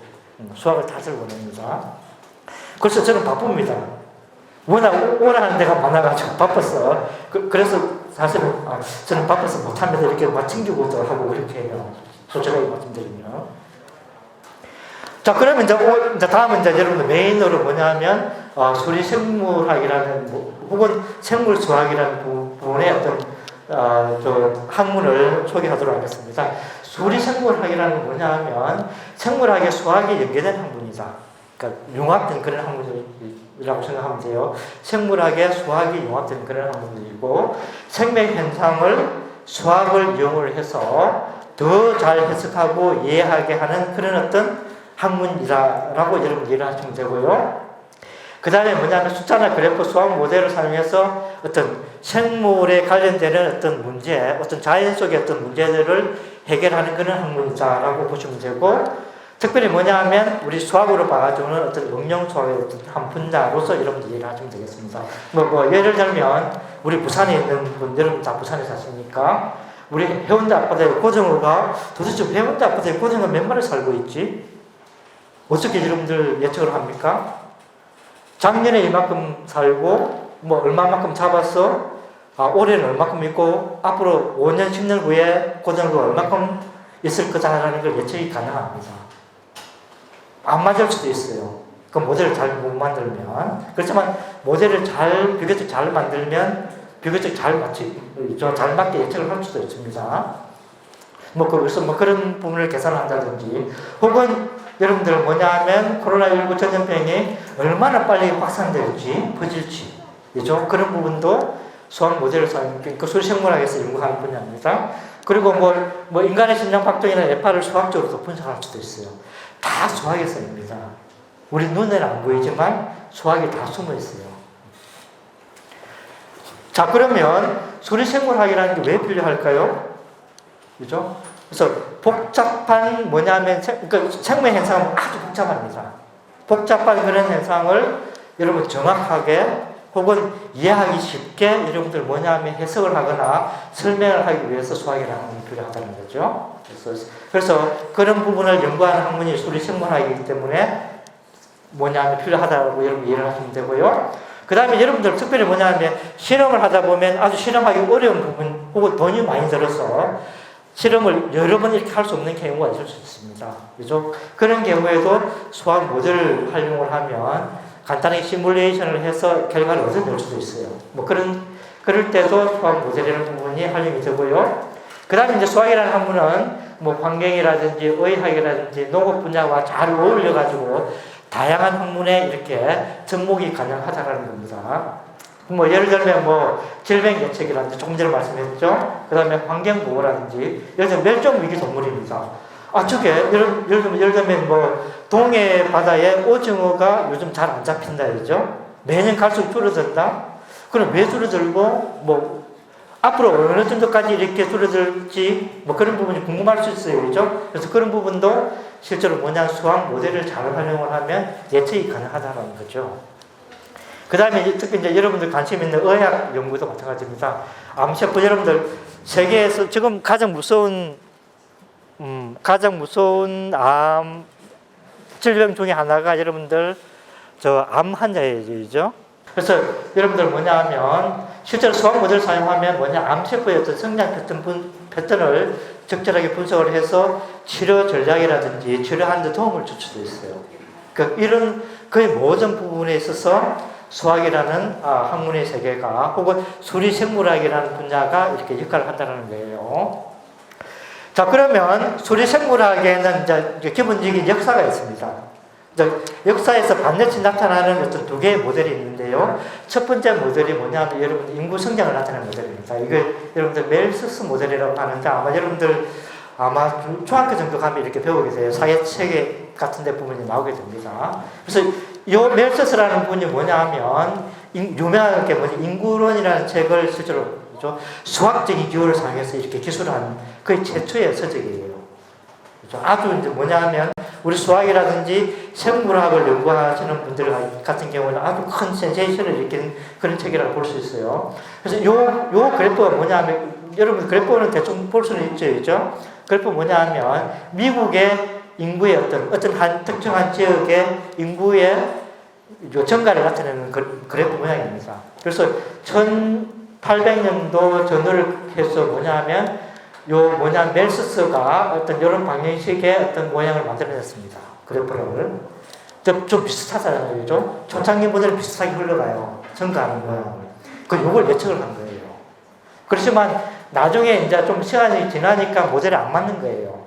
[SPEAKER 1] 수학을 다들 원합니다. 그래서 저는 바쁩니다. 워낙 오라는 데가 많아가지고 바빴어. 그래서 사실은 저는 바빠서 못합니다. 이렇게 막 챙기고도 하고 그렇게 해요. 솔직하게 말씀드리면. 자, 그러면 이제 다음은 이제 여러분들 메인으로 뭐냐면, 수리생물학이라는, 혹은 생물수학이라는 부분의 어떤, 학문을 소개하도록 하겠습니다. 수리생물학이라는 건 뭐냐면, 생물학의 수학이 연계된 학문이다. 그러니까 융합된 그런 학문이라고 생각하면 돼요. 생물학의 수학이 융합된 그런 학문이고, 생명 현상을 수학을 이용을 해서 더 잘 해석하고 이해하게 하는 그런 어떤 학문이라고 여러분 이해를 하시면 되고요. 그 다음에 뭐냐면 숫자나 그래프 수학 모델을 사용해서 어떤 생물에 관련되는 어떤 문제, 어떤 자연 속의 어떤 문제들을 해결하는 그런 학문이다라고 보시면 되고, 특별히 뭐냐면 우리 수학으로 봐가지고는 어떤 응용 수학의 어떤 한 분야로서 여러분들 이해를 하시면 되겠습니다. 예를 들면 우리 부산에 있는 분, 여러분 다 부산에 사시니까 우리 해운대 앞바다에 고등어가 도대체 해운대 앞바다에 고등어 몇 마리 살고 있지? 어떻게 여러분들 예측을 합니까? 작년에 이만큼 살고 얼마만큼 잡았어? 올해는 얼마큼 있고 앞으로 5년 10년 후에 고등어가 얼마큼 있을 거다라는 걸 예측이 가능합니다. 안 맞을 수도 있어요. 그 모델을 잘 못 만들면. 그렇지만 모델을 비교적 잘 만들면 비교적 잘 맞게 예측을 할 수도 있습니다. 그래서 그런 부분을 계산한다든지, 혹은 여러분들 뭐냐면 코로나19 전염병이 얼마나 빨리 확산될지, 퍼질지, 그죠? 그런 부분도 수학 모델을 사용해, 수리생물학에서 연구하는 분야입니다. 그리고 인간의 심장 박동이나 뇌파를 수학적으로도 분석할 수도 있어요. 다 수학에서입니다. 우리 눈에는 안 보이지만 수학이 다 숨어 있어요. 자, 그러면 수리생물학이라는 게 왜 필요할까요? 그죠? 그래서 복잡한 그러니까 생명 현상은 아주 복잡합니다. 복잡한 그런 현상을 여러분 정확하게 혹은 이해하기 쉽게 여러분들 해석을 하거나 설명을 하기 위해서 수학이라는 학문이 필요하다는 거죠. 그래서 그런 부분을 연구하는 학문이 수리생물학이기 때문에 필요하다고 여러분 이해를 하시면 되고요. 그 다음에 여러분들 특별히 실험을 하다 보면 아주 실험하기 어려운 부분 혹은 돈이 많이 들어서 실험을 여러 번 이렇게 할 수 없는 경우가 있을 수 있습니다. 그죠? 그런 경우에도 수학 모델을 활용을 하면 간단하게 시뮬레이션을 해서 결과를 얻어낼 수도 있어요. 그럴 때도 수학 모델이라는 부분이 활용이 되고요. 그 다음에 이제 수학이라는 학문은 환경이라든지 의학이라든지 농업 분야와 잘 어울려가지고 다양한 학문에 이렇게 접목이 가능하다라는 겁니다. 예를 들면 질병 예측이라든지 조금 전에 말씀했죠. 그 다음에 환경보호라든지, 예를 들면 멸종위기 동물입니다. 예를 들면 동해 바다에 오징어가 요즘 잘 안 잡힌다 그죠? 매년 갈수록 줄어든다. 그럼 왜 줄어들고 앞으로 어느 정도까지 이렇게 줄어들지 그런 부분이 궁금할 수 있어요, 그죠? 그래서 그런 부분도 실제로 수학 모델을 잘 활용을 하면 예측이 가능하다는 거죠. 그 다음에 특히 이제 여러분들 관심 있는 의학 연구도 마찬가지입니다. 암세포, 여러분들 세계에서 지금 가장 무서운 암 질병 중에 하나가 여러분들 암 환자예요. 그래서 여러분들 실제로 수학 모델을 사용하면 암세포의 어떤 성장 패턴을 적절하게 분석을 해서 치료 전략이라든지 치료하는 데 도움을 줄 수도 있어요. 그러니까 이런 거의 모든 부분에 있어서 수학이라는 학문의 세계가 혹은 수리생물학이라는 분야가 이렇게 역할을 한다는 거예요. 자, 그러면 수리생물학에는 이제 기본적인 역사가 있습니다. 역사에서 반드시 나타나는 어떤 두 개의 모델이 있는데요. 첫 번째 모델이 여러분 인구 성장을 나타내는 모델입니다. 이걸 여러분들 멜서스 모델이라고 하는데 여러분들 중학교 정도 가면 이렇게 배우게 돼요. 사회체계 같은 데 부분이 나오게 됩니다. 그래서 이 멜서스라는 분이 유명한 게 인구론이라는 책을 실제로 수학적인 기호를 사용해서 이렇게 기술한 거의 최초의 서적이에요. 아주 이제 우리 수학이라든지 생물학을 연구하시는 분들 같은 경우는 아주 큰 센세이션을 일으킨 그런 책이라고 볼 수 있어요. 그래서 요 그래프가 여러분 그래프는 대충 볼 수는 있죠. 그래프가 미국의 인구의 어떤 한 특정한 지역의 인구의 증가를 나타내는 그래프 모양입니다. 그래서 1800년도 전후를 해서 멜서스가 어떤 이런 방정식의 어떤 모양을 만들어냈습니다. 그래프를. 좀 비슷하잖아요. 그죠? 초창기 모델은 비슷하게 흘러가요. 증가하는 모양을. 요걸 예측을 한 거예요. 그렇지만 나중에 이제 좀 시간이 지나니까 모델이 안 맞는 거예요.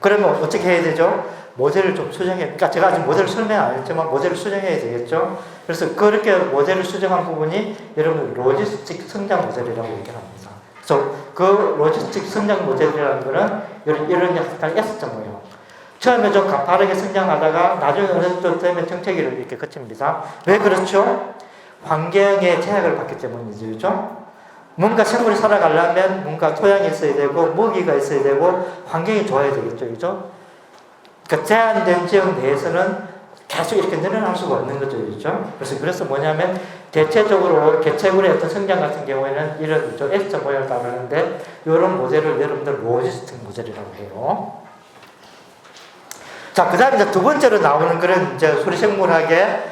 [SPEAKER 1] 그러면 어떻게 해야 되죠? 모델을 좀 그러니까 제가 아직 모델을 설명 안 했지만 모델을 수정해야 되겠죠? 그래서 그렇게 모델을 수정한 부분이 여러분 로지스틱 성장 모델이라고 얘기합니다. 그래서 그 로지스틱 성장 모델이라는 거는 이런 약간 S자모예요. 처음에 좀 가파르게 성장하다가 나중에 어느 정도 되면 정체기를 이렇게 거칩니다. 왜 그렇죠? 환경의 제약을 받기 때문이죠. 그렇죠? 뭔가 생물이 살아가려면 뭔가 토양이 있어야 되고 먹이가 있어야 되고 환경이 좋아야 되겠죠. 그렇죠? 그러니까 제한된 지역 내에서는 계속 이렇게 늘어날 수가 없는 거죠. 그렇죠? 그래서 뭐냐면 대체적으로 개체군의 어떤 성장 같은 경우에는 이런 S자 모양을 따르는데 이런 모델을 여러분들 로지스틱 모델이라고 해요. 자, 그 다음에 이제 두 번째로 나오는 그런 이제 수리생물학의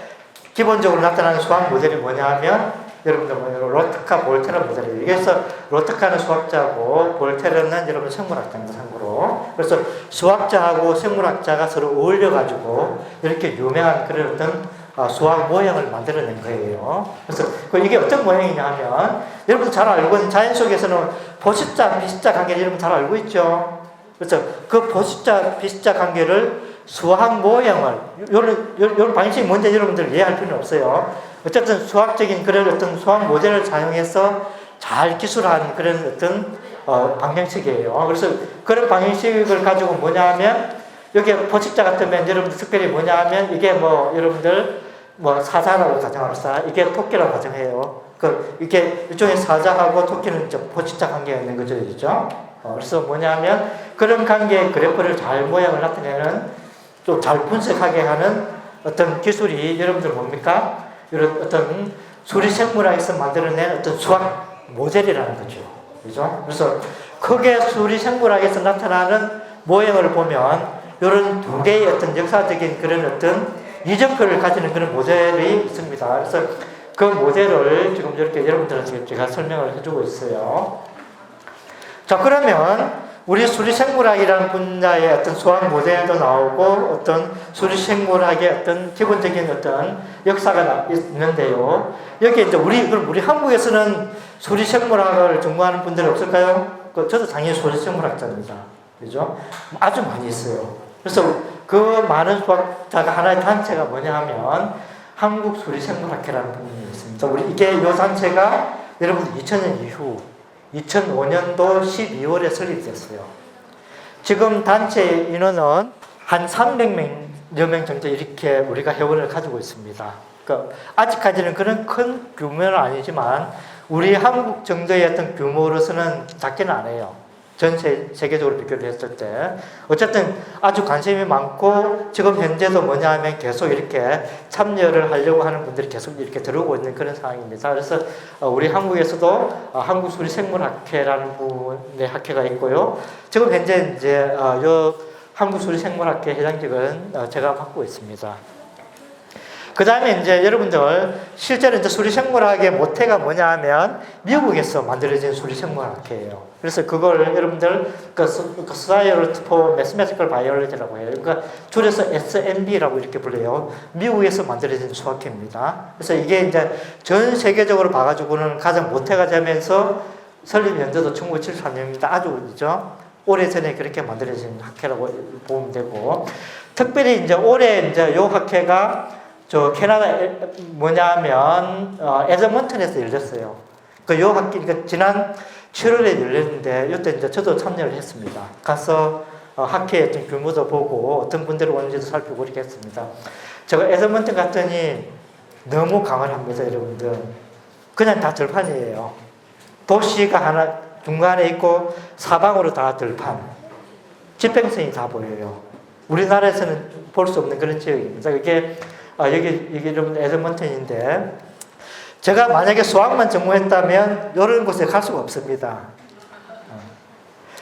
[SPEAKER 1] 기본적으로 나타나는 수학 모델이 뭐냐 하면 여러분들 로트카 볼테르 모델이에요. 그래서 로트카는 수학자고 볼테르는 여러분 생물학자입니다. 참고로. 그래서 수학자하고 생물학자가 서로 어울려가지고 이렇게 유명한 그런 어떤 수학 모형을 만들어낸 거예요. 그래서 이게 어떤 모형이냐 하면 여러분 잘 알고 있는 자연 속에서는 보시자, 비시자 관계를 여러분 잘 알고 있죠. 그래서 그 보시자, 비시자 관계를 수학 모형을, 요런 방식이 뭔지 여러분들 이해할 필요는 없어요. 어쨌든 수학적인 그런 어떤 수학 모델을 사용해서 잘 기술한 그런 어떤 방정식이에요. 그래서 그런 방정식을 가지고 뭐냐 하면, 여기에 보식자 같으면 여러분들 특별히 뭐냐 하면, 이게 뭐 여러분들 뭐 사자라고 가정합시다. 이게 토끼라고 가정해요. 이게 일종의 사자하고 토끼는 보식자 관계가 있는 거죠. 그죠? 그래서 뭐냐 하면, 그런 관계의 그래프를 잘 모양을 나타내는 좀 잘 분석하게 하는 어떤 기술이 여러분들 뭡니까? 이런 어떤 수리생물학에서 만들어낸 어떤 수학 모델이라는 거죠. 그죠? 그래서 크게 수리생물학에서 나타나는 모형을 보면 이런 두 개의 어떤 역사적인 그런 어떤 이정표를 가지는 그런 모델이 있습니다. 그래서 그 모델을 지금 이렇게 여러분들한테 제가 설명을 해주고 있어요. 자, 그러면 우리 수리생물학이라는 분야의 어떤 수학 모델도 나오고 어떤 수리생물학의 어떤 기본적인 어떤 역사가 있는데요. 여기 이제 우리 한국에서는 수리생물학을 전공하는 분들이 없을까요? 저도 당연히 수리생물학자입니다. 그죠? 아주 많이 있어요. 그래서 그 많은 수학자가 하나의 단체가 뭐냐 하면 한국수리생물학회라는 부분이 있습니다. 이게 이 단체가 여러분 2000년 이후 2005년도 12월에 설립됐어요. 지금 단체 인원은 한 300여 명 정도 이렇게 우리가 회원을 가지고 있습니다. 그러니까 아직까지는 그런 큰 규모는 아니지만 우리 한국 정도의 어떤 규모로서는 작게는 안 해요. 전 세계적으로 비교를 했을 때. 어쨌든 아주 관심이 많고 지금 현재도 뭐냐 하면 계속 이렇게 참여를 하려고 하는 분들이 계속 이렇게 들어오고 있는 그런 상황입니다. 그래서 우리 한국에서도 한국수리생물학회라는 부분의 학회가 있고요. 지금 현재 이제 요 한국수리생물학회 회장직은 제가 맡고 있습니다. 그 다음에 이제 여러분들 실제로 이제 수리생물학의 모태가 뭐냐 하면 미국에서 만들어진 수리생물학회예요. 그래서 그걸 여러분들 Society for Mathematical Biology라고 해요. 그러니까 줄여서 SMB라고 이렇게 불러요. 미국에서 만들어진 수학회입니다. 그래서 이게 이제 전 세계적으로 봐가지고는 가장 모태가 되면서 설립 연도도 1973년입니다. 아주 그죠? 오래전에 그렇게 만들어진 학회라고 보면 되고, 특별히 이제 올해 이제 요 학회가 캐나다 뭐냐면 에드먼튼에서 열렸어요. 요 학기 그러니까 지난 7월에 열렸는데 이때 이제 저도 참여를 했습니다. 가서 학회의 어떤 규모도 보고 어떤 분들이 오는지도 살피고 이렇게 했습니다. 제가 에드먼튼 갔더니 너무 강렬합니다, 여러분들. 그냥 다 들판이에요. 도시가 하나 중간에 있고 사방으로 다 들판. 지평선이 다 보여요. 우리나라에서는 볼 수 없는 그런 지역입니다. 이게 여기 여러분 에드먼튼인데 제가 만약에 수학만 전공했다면 이런 곳에 갈 수가 없습니다.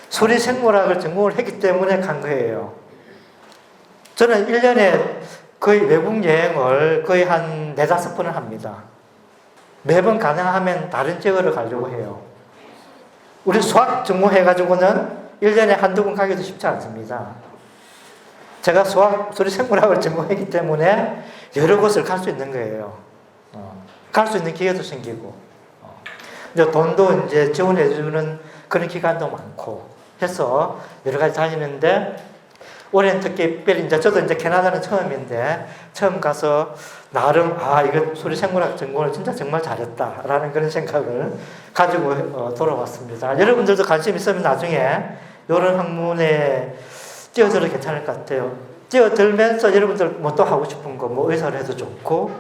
[SPEAKER 1] 수리생물학을 전공을 했기 때문에 간 거예요. 저는 1년에 거의 외국 여행을 거의 한 4-5번을 합니다. 매번 가능하면 다른 지역으로 가려고 해요. 우리 수학 전공해가지고는 1년에 한두 번 가기도 쉽지 않습니다. 제가 소리 생물학을 전공했기 때문에 여러 곳을 갈 수 있는 거예요. 갈 수 있는 기회도 생기고, 이제 돈도 이제 지원해주는 그런 기관도 많고 해서 여러 가지 다니는데, 올해는 특별히 이제 저도 이제 캐나다는 처음인데, 처음 가서 나름 이거 소리 생물학 전공을 진짜 정말 잘했다라는 그런 생각을 가지고 돌아왔습니다. 여러분들도 관심 있으면 나중에 이런 학문에 뛰어들어도 괜찮을 것 같아요. 뛰어들면서 여러분들 뭐 또 하고 싶은 거, 뭐 의사를 해도 좋고,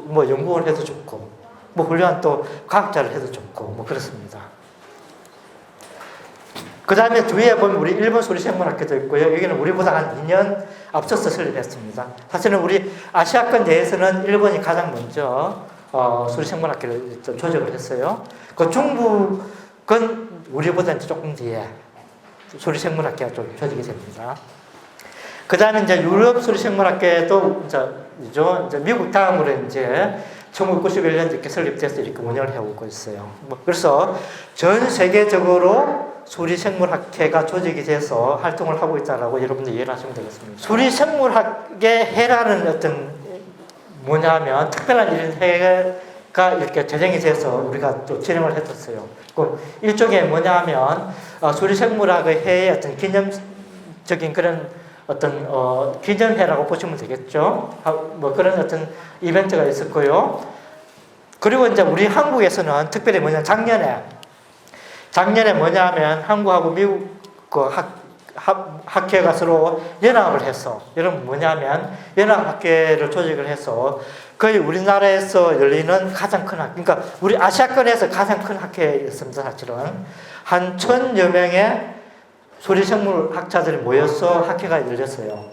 [SPEAKER 1] 뭐 연구를 해도 좋고, 뭐 훌륭한 또 과학자를 해도 좋고, 뭐 그렇습니다. 그 다음에 주위에 보면 우리 일본 소리생물학회도 있고요. 여기는 우리보다 한 2년 앞서서 설립했습니다. 사실은 우리 아시아권 내에서는 일본이 가장 먼저 소리생물학회를 조직을 했어요. 그 중국은 우리보다 조금 뒤에 소리생물학회가 좀 조직이 됩니다. 그 다음에 이제 유럽 소리생물학회도 이제 미국 다음으로 이제 1991년 이렇게 설립돼서 이렇게 운영을 해오고 있어요. 그래서 전 세계적으로 소리생물학회가 조직이 돼서 활동을 하고 있다라고 여러분들 이해를 하시면 되겠습니다. 소리생물학의 해라는 어떤 뭐냐면 특별한 이런 해가 이렇게 제정이 돼서 우리가 또 진행을 했었어요. 그 일종의 뭐냐면 소리생물학의 해의 어떤 기념적인 그런 어떤 기념회라고 보시면 되겠죠. 뭐 그런 어떤 이벤트가 있었고요. 그리고 이제 우리 한국에서는 특별히 작년에 뭐냐면 한국하고 미국 그 학회가 서로 연합을 해서, 여러분 뭐냐면 연합학회를 조직을 해서 거의 우리나라에서 열리는 가장 큰 학회, 그러니까 우리 아시아권에서 가장 큰 학회였습니다. 사실은 한 1000여 명의 소리생물학자들이 모여서 학회가 열렸어요.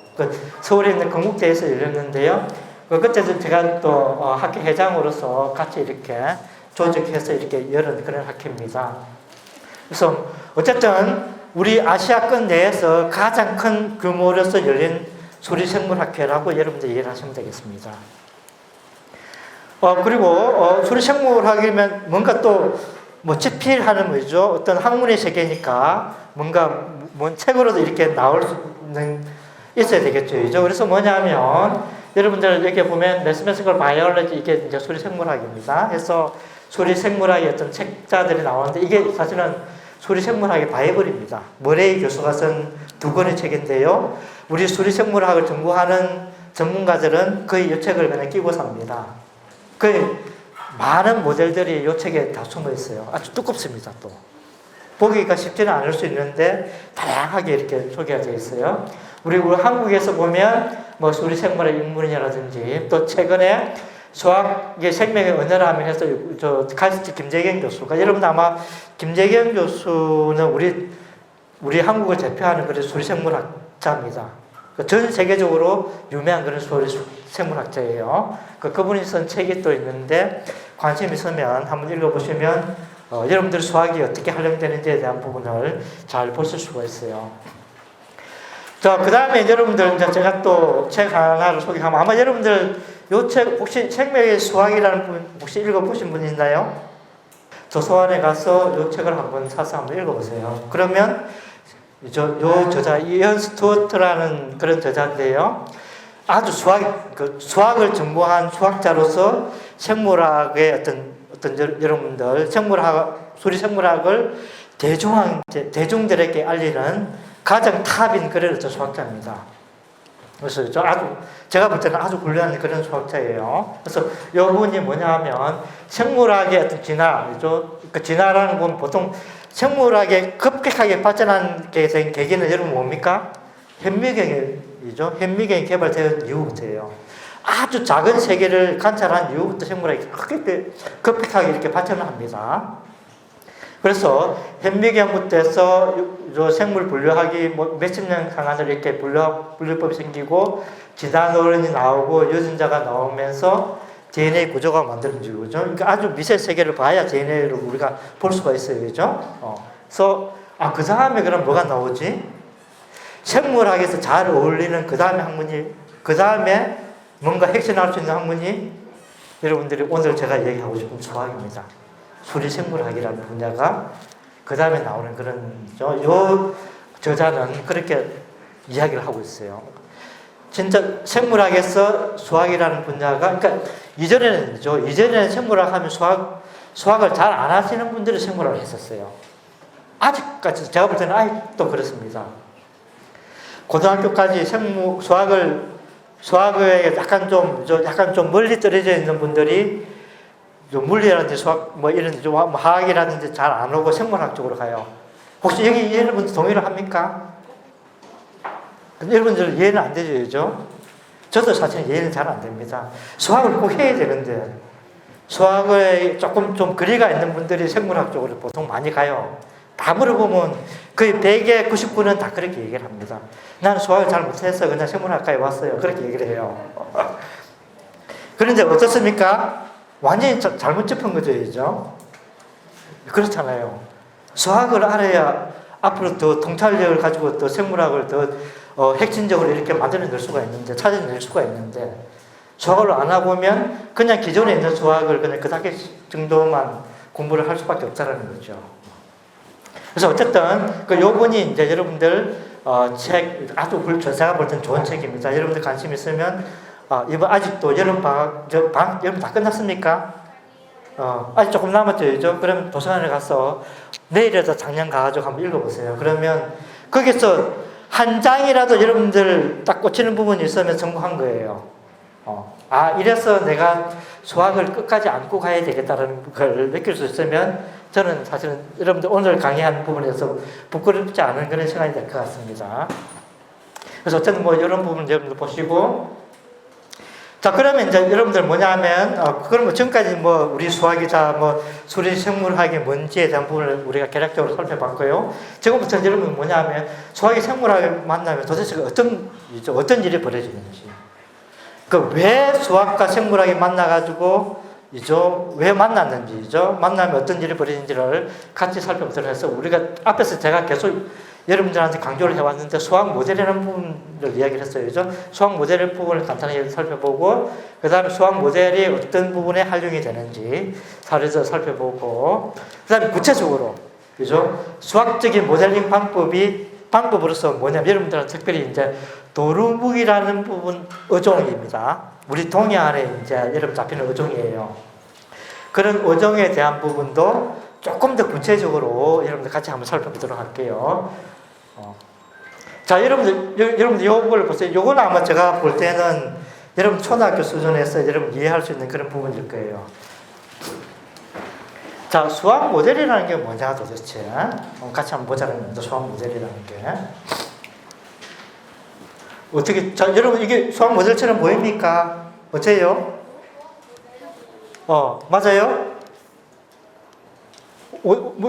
[SPEAKER 1] 서울에 있는 건국대에서 열렸는데요. 그때도 제가 또 학회 회장으로서 같이 이렇게 조직해서 이렇게 열은 그런 학회입니다. 그래서 어쨌든 우리 아시아권 내에서 가장 큰 규모로서 열린 소리생물학회라고 여러분들 이해를 하시면 되겠습니다. 그리고 소리생물학이면 뭔가 또 뭐 집필하는 뭐죠? 어떤 학문의 세계니까 뭔가 책으로도 이렇게 나올 수는 있어야 되겠죠. 그래서 뭐냐면 여러분들 여기 보면 매스매스컬 바이올로지, 이게 이제 소리생물학입니다. 그래서 소리생물학의 어떤 책자들이 나오는데, 이게 사실은 소리생물학의 바이블입니다. 머레이 교수가 쓴 2권의 책인데요. 우리 소리생물학을 전공하는 전문가들은 거의 이 책을 그냥 끼고 삽니다. 거의 많은 모델들이 이 책에 다 숨어 있어요. 아주 두껍습니다. 또 보기가 쉽지는 않을 수 있는데 다양하게 이렇게 소개가 되어 있어요. 우리 한국에서 보면 뭐 소리생물학 인문이라든지, 또 최근에 수학의 생명의 언어라면 해서 가르치 김재경 교수가, 여러분 아마 김재경 교수는 우리 한국을 대표하는 그런 소리생물학자입니다. 전 세계적으로 유명한 그런 소리생물학자예요. 그분이 쓴 책이 또 있는데, 관심 있으면 한번 읽어보시면 여러분들 수학이 어떻게 활용되는지에 대한 부분을 잘 보실 수가 있어요. 자, 그 다음에 여러분들 이제 제가 또 책 하나를 소개하면, 아마 여러분들 요 책 혹시 생명의 수학이라는 분 혹시 읽어보신 분 있나요? 도서관에 가서 요 책을 한번 사서 한번 읽어보세요. 그러면 요 저자 이언 스튜어트라는 그런 저자인데요. 아주 수학을 전공한 수학자로서 생물학의 어떤 여러분들 소리생물학을 대중들에게 알리는 가장 탑인 그런 수학자입니다. 그래서 제가 볼 때는 아주 훌륭한 그런 수학자예요. 그래서 이 분이 뭐냐면 생물학의 어떤 진화죠. 그 진화라는 건 보통 생물학에 급격하게 발전하게 된 계기는 여러분 뭡니까? 현미경이죠. 현미경이 개발된 이후부터예요. 아주 작은 세계를 관찰한 이후부터 생물학이 급격하게 이렇게 발전을 합니다. 그래서 현미경부터 해서 생물 분류하기 몇십 년 강한을 이렇게 분류법이 생기고, 진화론이 나오고 유전자가 나오면서 DNA 구조가 만들어지고, 그죠? 그러니까 아주 미세 세계를 봐야 DNA를 우리가 볼 수가 있어요, 그죠? 그래서 그 다음에 그럼 뭐가 나오지? 생물학에서 잘 어울리는 그 다음에 학문이, 그 다음에 뭔가 핵심할 수 있는 학문이 여러분들이 오늘 제가 얘기하고 싶은 수학입니다. 소리생물학이라는 분야가 그 다음에 나오는 그런, 요 저자는 그렇게 이야기를 하고 있어요. 진짜 생물학에서 수학이라는 분야가, 그러니까 이전에는 생물학 하면 수학을 잘 안 하시는 분들이 생물학을 했었어요. 아직까지 제가 볼 때는 아직도 그렇습니다. 고등학교까지 수학에 약간 좀 멀리 떨어져 있는 분들이 물리라든지 수학 뭐 이런 화학이라든지 잘 안 오고 생물학 쪽으로 가요. 혹시 여기 여러분들 동의를 합니까? 여러분들 이해는 안 되죠, 그죠? 저도 사실 이해는 잘 안 됩니다. 수학을 꼭 해야 되는데 수학에 조금 좀 거리가 있는 분들이 생물학 쪽으로 보통 많이 가요. 다 물어보면 거의 100에 99는 다 그렇게 얘기를 합니다. 나는 수학을 잘 못해서 그냥 생물학과에 왔어요. 그렇게 얘기를 해요. 그런데 어떻습니까? 완전히 잘못 짚은 거죠, 그죠? 그렇잖아요. 수학을 알아야 앞으로 더 통찰력을 가지고 더 생물학을 더 핵심적으로 이렇게 만들어낼 수가 있는데, 찾아낼 수가 있는데, 수학을 안 하고면 그냥 기존에 있는 수학을 그냥 그 단계 정도만 공부를 할 수밖에 없다는 거죠. 그래서 어쨌든 요 분이 이제 여러분들 책 아주 제가 볼 때는 좋은 책입니다. 여러분들 관심 있으면 이번 아직도 여름 방학 여름 다 끝났습니까? 아직 조금 남았죠, 그죠? 그러면 도서관에 가서 내일이라도 작년 가가지고 한번 읽어보세요. 그러면 거기서 한 장이라도 여러분들 딱 꽂히는 부분이 있으면 성공한 거예요. 이래서 내가 수학을 끝까지 안고 가야 되겠다는 걸 느낄 수 있으면 저는 사실은 여러분들 오늘 강의한 부분에서 부끄럽지 않은 그런 시간이 될 것 같습니다. 그래서 어쨌든 뭐 이런 부분 여러분들 보시고, 자, 그러면 이제 여러분들 뭐냐면, 그러면 지금까지 뭐 우리 수학이다, 뭐 수리 생물학이 뭔지에 대한 부분을 우리가 개략적으로 살펴봤고요. 지금부터 여러분 뭐냐면 수학이 생물학을 만나면 도대체 어떤 일이 벌어지는지, 왜 수학과 생물학이 만나가지고 왜 만났는지죠. 만나면 어떤 일이 벌어지는지를 같이 살펴보도록 해서 우리가 앞에서 제가 계속 여러분들한테 강조를 해왔는데 수학 모델이라는 부분을 이야기를 했어요. 그죠? 수학 모델의 부분을 간단하게 살펴보고 그 다음에 수학 모델이 어떤 부분에 활용이 되는지 사례에서 살펴보고 그 다음에 구체적으로 그죠? 수학적인 모델링 방법으로서 뭐냐면 여러분들은 특별히 이제 도루묵이라는 부분 어종입니다. 우리 동해안에 이제 여러분 잡히는 어종이에요. 그런 어종에 대한 부분도 조금 더 구체적으로 여러분들 같이 한번 살펴보도록 할게요. 자, 여러분들 요걸 보세요. 요거는 아마 제가 볼 때는 여러분 초등학교 수준에서 여러분 이해할 수 있는 그런 부분일 거예요. 자, 수학 모델이라는 게 뭐냐 도대체? 같이 한번 보자는 겁니다. 수학 모델이라는 게. 어떻게, 자, 여러분 이게 수학 모델처럼 보입니까? 어째요? 맞아요?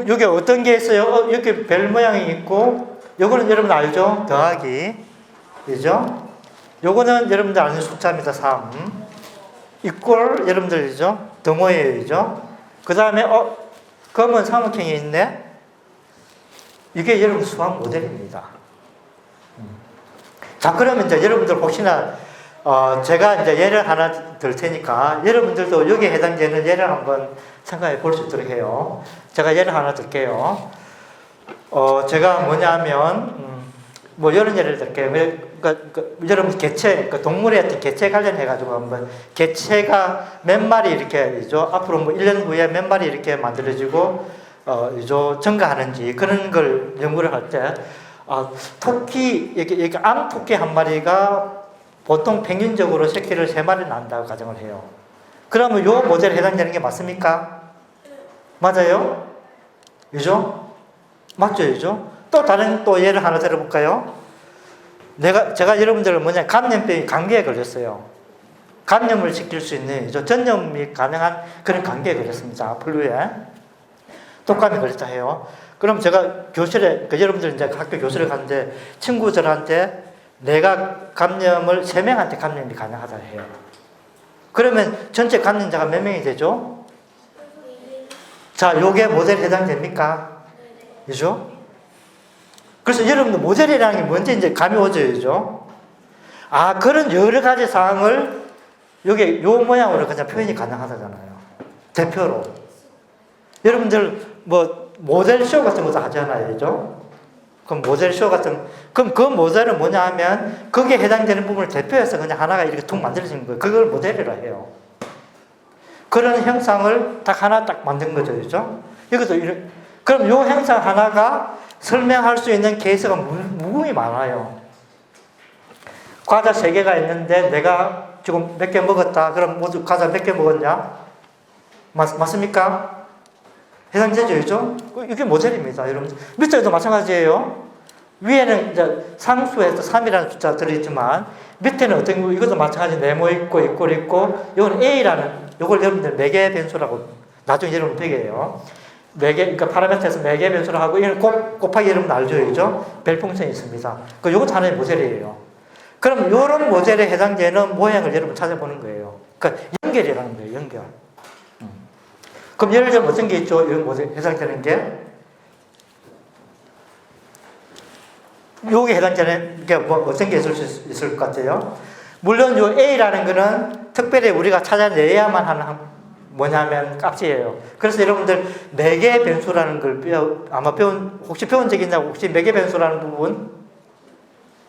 [SPEAKER 1] 여기 어떤 게 있어요? 이렇게 별 모양이 있고, 요거는 여러분 알죠? 더하기. 그죠? 요거는 여러분들 아는 숫자입니다. 3. 이꼴 여러분들이죠? 등호예요죠? 그 다음에, 검은 삼각형이 있네? 이게 여러분 수학 모델입니다. 자, 그러면 이제 여러분들 혹시나, 제가 이제 예를 하나 들 테니까 여러분들도 여기에 해당되는 예를 한번 생각해 볼 수 있도록 해요. 제가 예를 하나 들게요. 제가 뭐냐면, 뭐 이런 예를 들게요. 여러분 개체, 동물의 어떤 개체 관련해가지고 한번 개체가 몇 마리 이렇게, 앞으로 뭐 1년 후에 몇 마리 이렇게 만들어지고, 증가하는지 그런 걸 연구를 할 때, 토끼, 이렇게 암 토끼 한 마리가 보통 평균적으로 새끼를 3마리 낳는다고 가정을 해요. 그러면 요 모델에 해당되는 게 맞습니까? 맞아요? 그죠? 맞죠? 그죠? 또 다른 예를 하나 들어볼까요? 제가 여러분들을 감염병이 감기에 걸렸어요. 감염을 시킬 수 있는, 전염이 가능한 그런 감기에 걸렸습니다. 플루에. 독감이 걸렸다 해요. 그럼 제가 교실에, 여러분들 이제 학교 교실에 갔는데 친구들한테 내가 3명한테 감염이 가능하다 해요. 그러면 전체 감염자가 몇 명이 되죠? 자, 요게 모델에 해당됩니까? 그죠? 그래서 여러분들 모델이라는 게 뭔지 이제 감이 오죠, 그죠? 그런 여러 가지 사항을 요 모양으로 그냥 표현이 가능하다잖아요. 대표로. 여러분들 뭐 모델쇼 같은 것도 하잖아요, 그죠? 그럼 모델쇼 같은, 그럼 그 모델은 뭐냐 하면 거기에 해당되는 부분을 대표해서 그냥 하나가 이렇게 툭 만들어지는 거예요. 그걸 모델이라 해요. 그런 형상을 딱 하나 딱 만든 거죠. 그죠? 이것도 이런, 그럼 요 형상 하나가 설명할 수 있는 케이스가 무궁히 많아요. 과자 3개가 있는데 내가 지금 몇 개 먹었다. 그럼 모두 과자 몇 개 먹었냐? 맞습니까? 해당되죠, 그죠? 이게 모델입니다, 여러분. 밑에도 마찬가지예요. 위에는 이제 상수에서 3이라는 숫자 들어있지만, 밑에는 어떤 거, 이것도 마찬가지 네모 있고, 이꼴 있고, 이건 A라는, 이걸 여러분들 매개 변수라고, 나중에 여러분 되게요. 매개, 그러니까 파라미터에서 매개 변수를 하고, 이건 곱하기 여러분 알죠, 그죠? 벨풍선이 있습니다. 이것도 하나의 모델이에요. 그럼 이런 모델에 해당되는 모양을 여러분 찾아보는 거예요. 그러니까 연결이라는 거예요, 연결. 그럼 예를 들면 어떤 게 있죠? 이런 모델 해당되는 게 요게 해당되는 게 뭐 어떤 게 있을 것 같아요? 물론 요 A라는 거는 특별히 우리가 찾아내야만 하는 뭐냐면 값이에요. 그래서 여러분들 매개 변수라는 걸 아마 혹시 배운 적 있냐고, 혹시 매개 변수라는 부분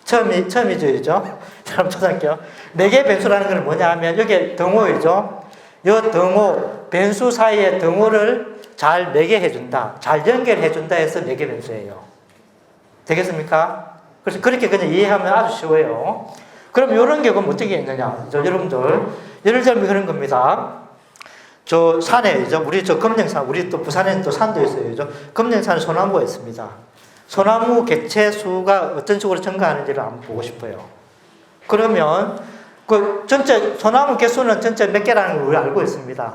[SPEAKER 1] 처음이죠, 그죠? 사람 찾아볼게요. 매개 변수라는 건 뭐냐 하면 여기 등호이죠. 이 등호, 변수 사이의 등호를 잘 매개해준다, 잘 연결해준다 해서 매개 변수예요. 되겠습니까? 그래서 그렇게 그냥 이해하면 아주 쉬워요. 그럼 이런 경우는 어떻게 있느냐? 여러분들, 예를 들면 그런 겁니다. 저 산에, 우리 저 금령산, 우리 또 부산에는 또 산도 있어요. 그죠? 금령산에 소나무가 있습니다. 소나무 개체 수가 어떤 식으로 증가하는지를 한번 보고 싶어요. 그러면 그 전체 소나무 개수는 전체 몇 개라는 걸 우리 알고 있습니다.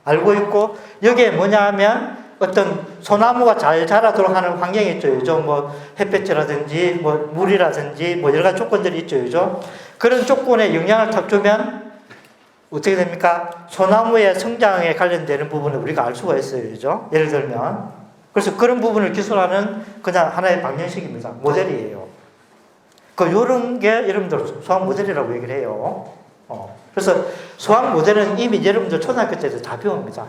[SPEAKER 1] 알고 있고 여기에 뭐냐 하면 어떤 소나무가 잘 자라도록 하는 환경이 있죠. 요즘 뭐 햇볕이라든지 뭐 물이라든지 뭐 여러 가지 조건들이 있죠. 요즘 그런 조건에 영향을 탁 주면 어떻게 됩니까? 소나무의 성장에 관련되는 부분을 우리가 알 수가 있어요. 그죠? 예를 들면 그래서 그런 부분을 기술하는 그냥 하나의 방정식입니다. 모델이에요. 요런 게 여러분들 수학 모델이라고 얘기를 해요. 그래서 수학 모델은 이미 여러분들 초등학교 때도 다 배웁니다.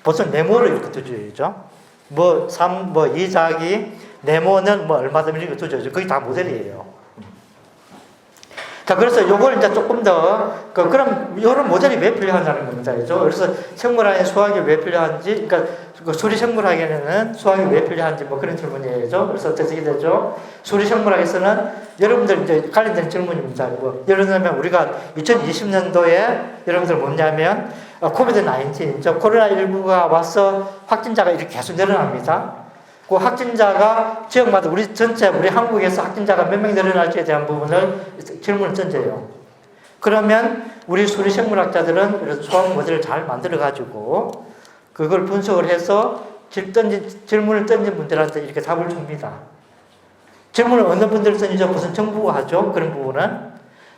[SPEAKER 1] 벌써 네모를 이렇게 두죠. 뭐 3, 뭐 2 자기, 네모는 뭐 얼마든 이렇게 두죠. 그게 다 모델이에요. 자, 그래서 요걸 이제 조금 더, 그럼 요런 모델이 왜 필요하냐는 겁니다. 그죠? 그래서 생물학에 수학이 왜 필요한지, 그러니까 수리 생물학에는 수학이 왜 필요한지 뭐 그런 질문이죠. 그래서 어떻게 되죠? 수리 생물학에서는 여러분들 이제 관련된 질문입니다. 뭐, 예를 들면 우리가 2020년도에 여러분들 뭐냐면, 코비드-19, 코로나19가 와서 확진자가 이렇게 계속 늘어납니다. 그 확진자가 지역마다 우리 한국에서 확진자가 몇 명 늘어날지에 대한 부분을 질문을 던져요. 그러면 우리 수리생물학자들은 수학 모델을 잘 만들어가지고 그걸 분석을 해서 질문을 던진 분들한테 이렇게 답을 줍니다. 질문을 어느 분들 던지죠? 무슨 정부가 하죠? 그런 부분은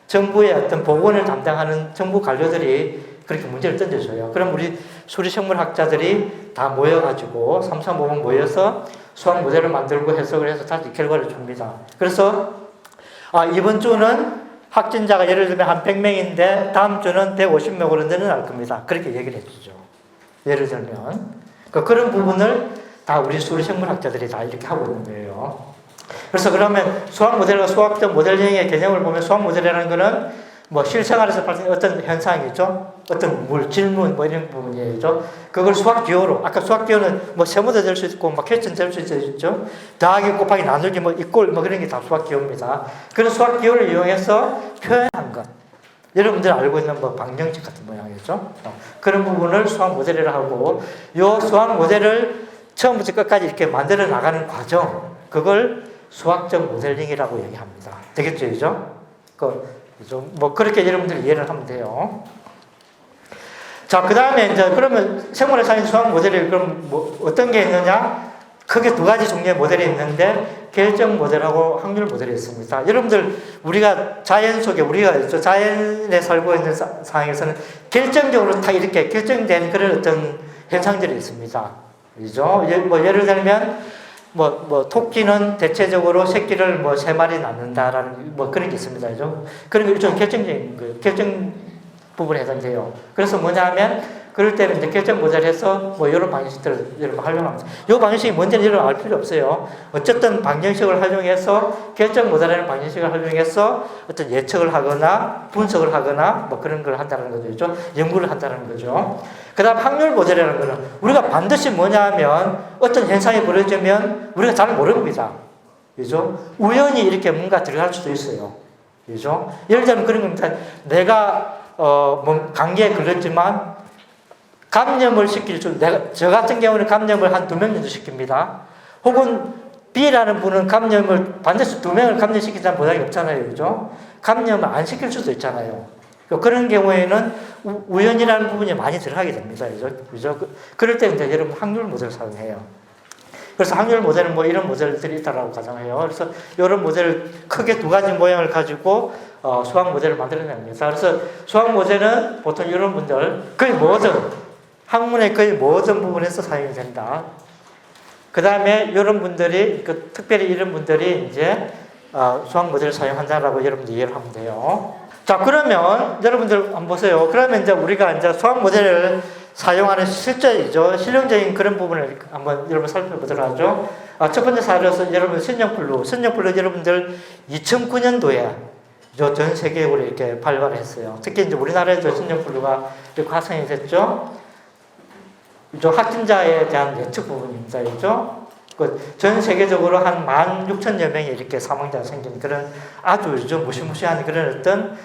[SPEAKER 1] 정부의 어떤 보건을 담당하는 정부 관료들이 그렇게 문제를 던져줘요. 그럼 우리 수리생물학자들이 다 모여가지고 335명 모여서 수학 모델을 만들고 해석을 해서 다시 결과를 줍니다. 그래서 이번 주는 확진자가 예를 들면 한 100명인데 다음 주는 150명으로 늘어날 겁니다. 그렇게 얘기를 해주죠. 예를 들면 그런 부분을 다 우리 수리생물학자들이 다 이렇게 하고 있는 거예요. 그래서 그러면 수학 모델과 수학적 모델링의 개념을 보면 수학 모델이라는 거는 뭐 실생활에서 발생하는 어떤 현상이죠. 어떤 질문 뭐 이런 부분이죠. 그걸 수학 기호로, 아까 수학 기호는 뭐 세모도 될 수 있고 막 퀘스천 될 수 있죠. 더하기 곱하기 나누기 뭐 이꼴 뭐 그런 게 다 수학 기호입니다. 그런 수학 기호를 이용해서 표현한 것. 여러분들 알고 있는 뭐 방정식 같은 모양이죠. 그런 부분을 수학 모델이라 하고 이 수학 모델을 처음부터 끝까지 이렇게 만들어 나가는 과정, 그걸 수학적 모델링이라고 얘기합니다. 되겠죠, 그죠? 뭐 그렇게 여러분들이 이해를 하면 돼요. 자, 그 다음에 이제 그러면 생물의 사이언스 수학 모델이 그럼 뭐 어떤 게 있느냐? 크게 두 가지 종류의 모델이 있는데 결정 모델하고 확률 모델이 있습니다. 여러분들 우리가 자연 속에 우리가 자연에 살고 있는 상황에서는 결정적으로 다 이렇게 결정된 그런 어떤 현상들이 있습니다. 그죠? 뭐 예를 들면 토끼는 대체적으로 새끼를 3마리 낳는다라는 그런 게 있습니다. 그죠? 그런 게 일종 결정적인 거예요. 결정 부분에 해당돼요. 그래서 뭐냐 하면,
[SPEAKER 2] 그럴 때는 이제 결정 모델해서 뭐 이런 방식들을 여러분 활용합니다. 이 방식이 뭔지는 여러분 알 필요 없어요. 어쨌든 방정식을 활용해서 결정 모델하는 방정식을 활용해서 어떤 예측을 하거나 분석을 하거나 뭐 그런 걸 한다는 거죠. 연구를 한다는 거죠. 그 다음 확률 모델이라는 거는 우리가 반드시 뭐냐 하면 어떤 현상이 벌어지면 우리가 잘 모릅니다. 그죠? 우연히 이렇게 뭔가 들어갈 수도 있어요. 그죠? 예를 들면 그런 겁니다. 내가 뭐 감기에 걸렸지만 감염을 시킬 저 같은 경우는 감염을 한 2명 정도 시킵니다. 혹은 B라는 분은 감염을 반드시 2명을 감염시키자는 보장이 없잖아요. 그죠? 감염을 안 시킬 수도 있잖아요. 그런 경우에는 우연이라는 부분이 많이 들어가게 됩니다. 그죠? 그럴 때 이제 여러분 확률 모델을 사용해요. 그래서 확률 모델은 뭐 이런 모델들이 있다라고 가정해요. 그래서 이런 모델을 크게 2가지 모양을 가지고 수학 모델을 만들어냅니다. 그래서 수학 모델은 보통 이런 분들 거의 모든 학문의 거의 모든 부분에서 사용이 된다. 그 다음에 이런 분들이 특별히 이런 분들이 이제 수학 모델을 사용한다라고 여러분들 이해를 하면 돼요. 자, 그러면 여러분들 한번 보세요. 그러면 이제 우리가 이제 수학 모델을 사용하는 실용적인 그런 부분을 한번 여러분 살펴보도록 하죠. 첫 번째 사례로서 여러분 신용플루 여러분들 2009년도에 전 세계적으로 이렇게 발발했어요. 특히 이제 우리나라에도 신용플루가 이렇게 활성이 됐죠. 확진자에 대한 예측 부분입니다. 그죠? 전 세계적으로 한 16,000여 명이 이렇게 사망자가 생긴 그런 아주 무시무시한 그런 어떤,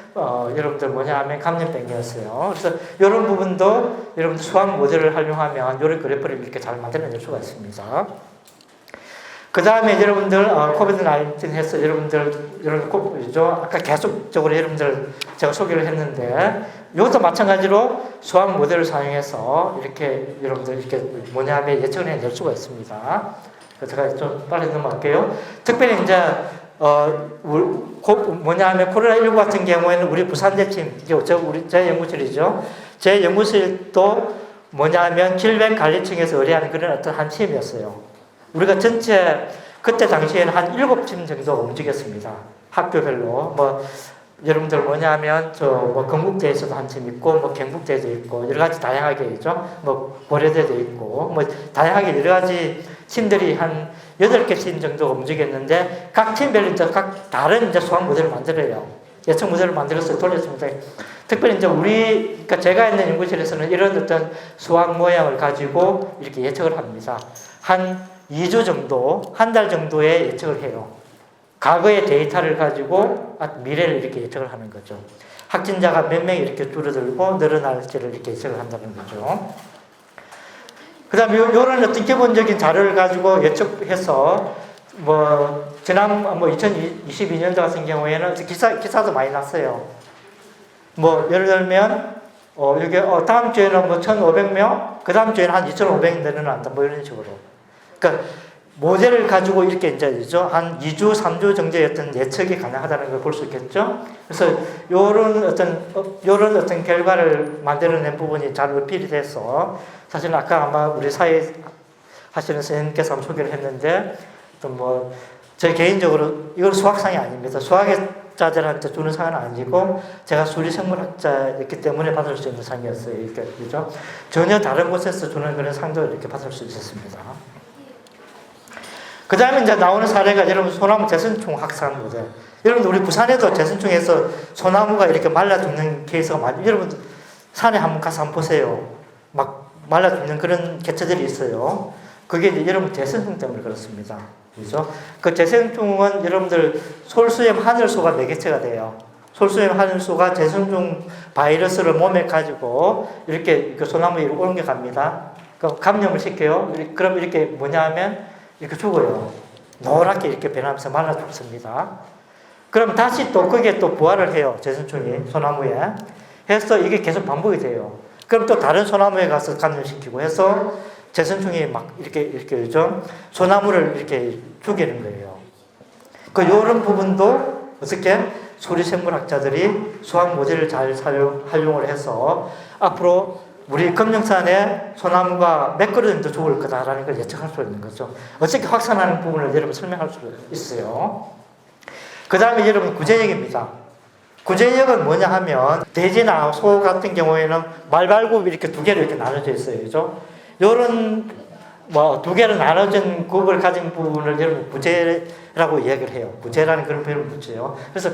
[SPEAKER 2] 여러분들 뭐냐 하면 감염병이었어요. 그래서 이런 부분도 여러분들 수학 모델을 활용하면 이런 그래프를 이렇게 잘 만들어낼 수가 있습니다. 그 다음에 여러분들, 코비드-19 해서 아까 계속적으로 여러분들 제가 소개를 했는데, 이것도 마찬가지로 수학 모델을 사용해서 이렇게 여러분들 이렇게 뭐냐 하면 예측을 해낼 수가 있습니다. 제가 좀 빨리 넘어갈게요. 특별히 이제, 뭐냐 하면 코로나19 같은 경우에는 우리 부산대팀, 제 연구실이죠. 제 연구실도 뭐냐 하면 질병관리청에서 의뢰하는 그런 어떤 한 팀이었어요. 우리가 전체, 그때 당시에는 한 7팀 정도 움직였습니다. 학교별로. 여러분들 뭐냐 하면, 건국대에서도 한 팀 있고, 경북대도 있고, 여러 가지 다양하게 있죠. 고려대도 있고, 다양하게 여러 가지 팀들이 한 8개 팀 정도 움직였는데, 각 팀별로 이제 각 다른 이제 수학 모델을 만들어요. 예측 모델을 만들어서 돌렸습니다. 특별히 이제 그러니까 제가 있는 연구실에서는 이런 어떤 수학 모양을 가지고 이렇게 예측을 합니다. 한 2주 정도, 한 달 정도의 예측을 해요. 과거의 데이터를 가지고 미래를 이렇게 예측을 하는 거죠. 확진자가 몇 명이 이렇게 줄어들고 늘어날지를 이렇게 예측을 한다는 거죠. 그 다음에 이런 어떤 기본적인 자료를 가지고 예측해서 지난 2022년도 같은 경우에는 기사도 많이 났어요. 예를 들면 여기 다음 주에는 1,500명, 그 다음 주에는 한 2,500명 늘어난다. 이런 식으로. 그러니까 모델을 가지고 이렇게 이제 한 2주, 3주 정도의 어떤 예측이 가능하다는 걸 볼 수 있겠죠. 그래서 요런 어떤 결과를 만들어낸 부분이 잘 어필이 돼서 사실 아까 아마 우리 사회 하시는 선생님께서 한번 소개를 했는데 제 개인적으로 이건 수학상이 아닙니다. 수학자들한테 주는 상은 아니고 제가 수리생물학자였기 때문에 받을 수 있는 상이었어요. 그죠? 전혀 다른 곳에서 주는 그런 상도 이렇게 받을 수 있었습니다. 그 다음에 이제 나오는 사례가 여러분 소나무 재선충 확산 모델. 여러분 우리 부산에도 재선충에서 소나무가 이렇게 말라 죽는 케이스가 많이, 여러분 산에 한번 가서 한번 보세요. 막 말라 죽는 그런 개체들이 있어요. 그게 이제 여러분 재선충 때문에 그렇습니다. 그죠? 그 재선충은 여러분들 솔수염 하늘소가 매개체가 돼요. 솔수염 하늘소가 재선충 바이러스를 몸에 가지고 이렇게 그 소나무 위로 옮겨갑니다. 그럼 감염을 시켜요. 그럼 이렇게 뭐냐 하면 이렇게 죽어요. 노랗게 이렇게 변하면서 말라 죽습니다. 그럼 다시 또 거기에 또 부활을 해요. 재선충이 소나무에. 해서 이게 계속 반복이 돼요. 그럼 또 다른 소나무에 가서 감염시키고 해서 재선충이 막 이렇게 소나무를 이렇게 죽이는 거예요. 요런 부분도 어떻게 수리생물학자들이 수학 모델을 잘 활용을 해서 앞으로 우리 금령산에 소나무가 몇 그루 정도 죽을 거다라는 걸 예측할 수 있는 거죠. 어떻게 확산하는 부분을 여러분 설명할 수 있어요. 그 다음에 여러분 구제역입니다. 구제역은 뭐냐 하면 돼지나 소 같은 경우에는 말발굽이 이렇게 두 개로 이렇게 나눠져 있어요. 그죠? 요런 뭐 두 개로 나눠진 굽을 가진 부분을 여러분 구제라고 이야기를 해요. 구제라는 그런 표현을 붙여요. 그래서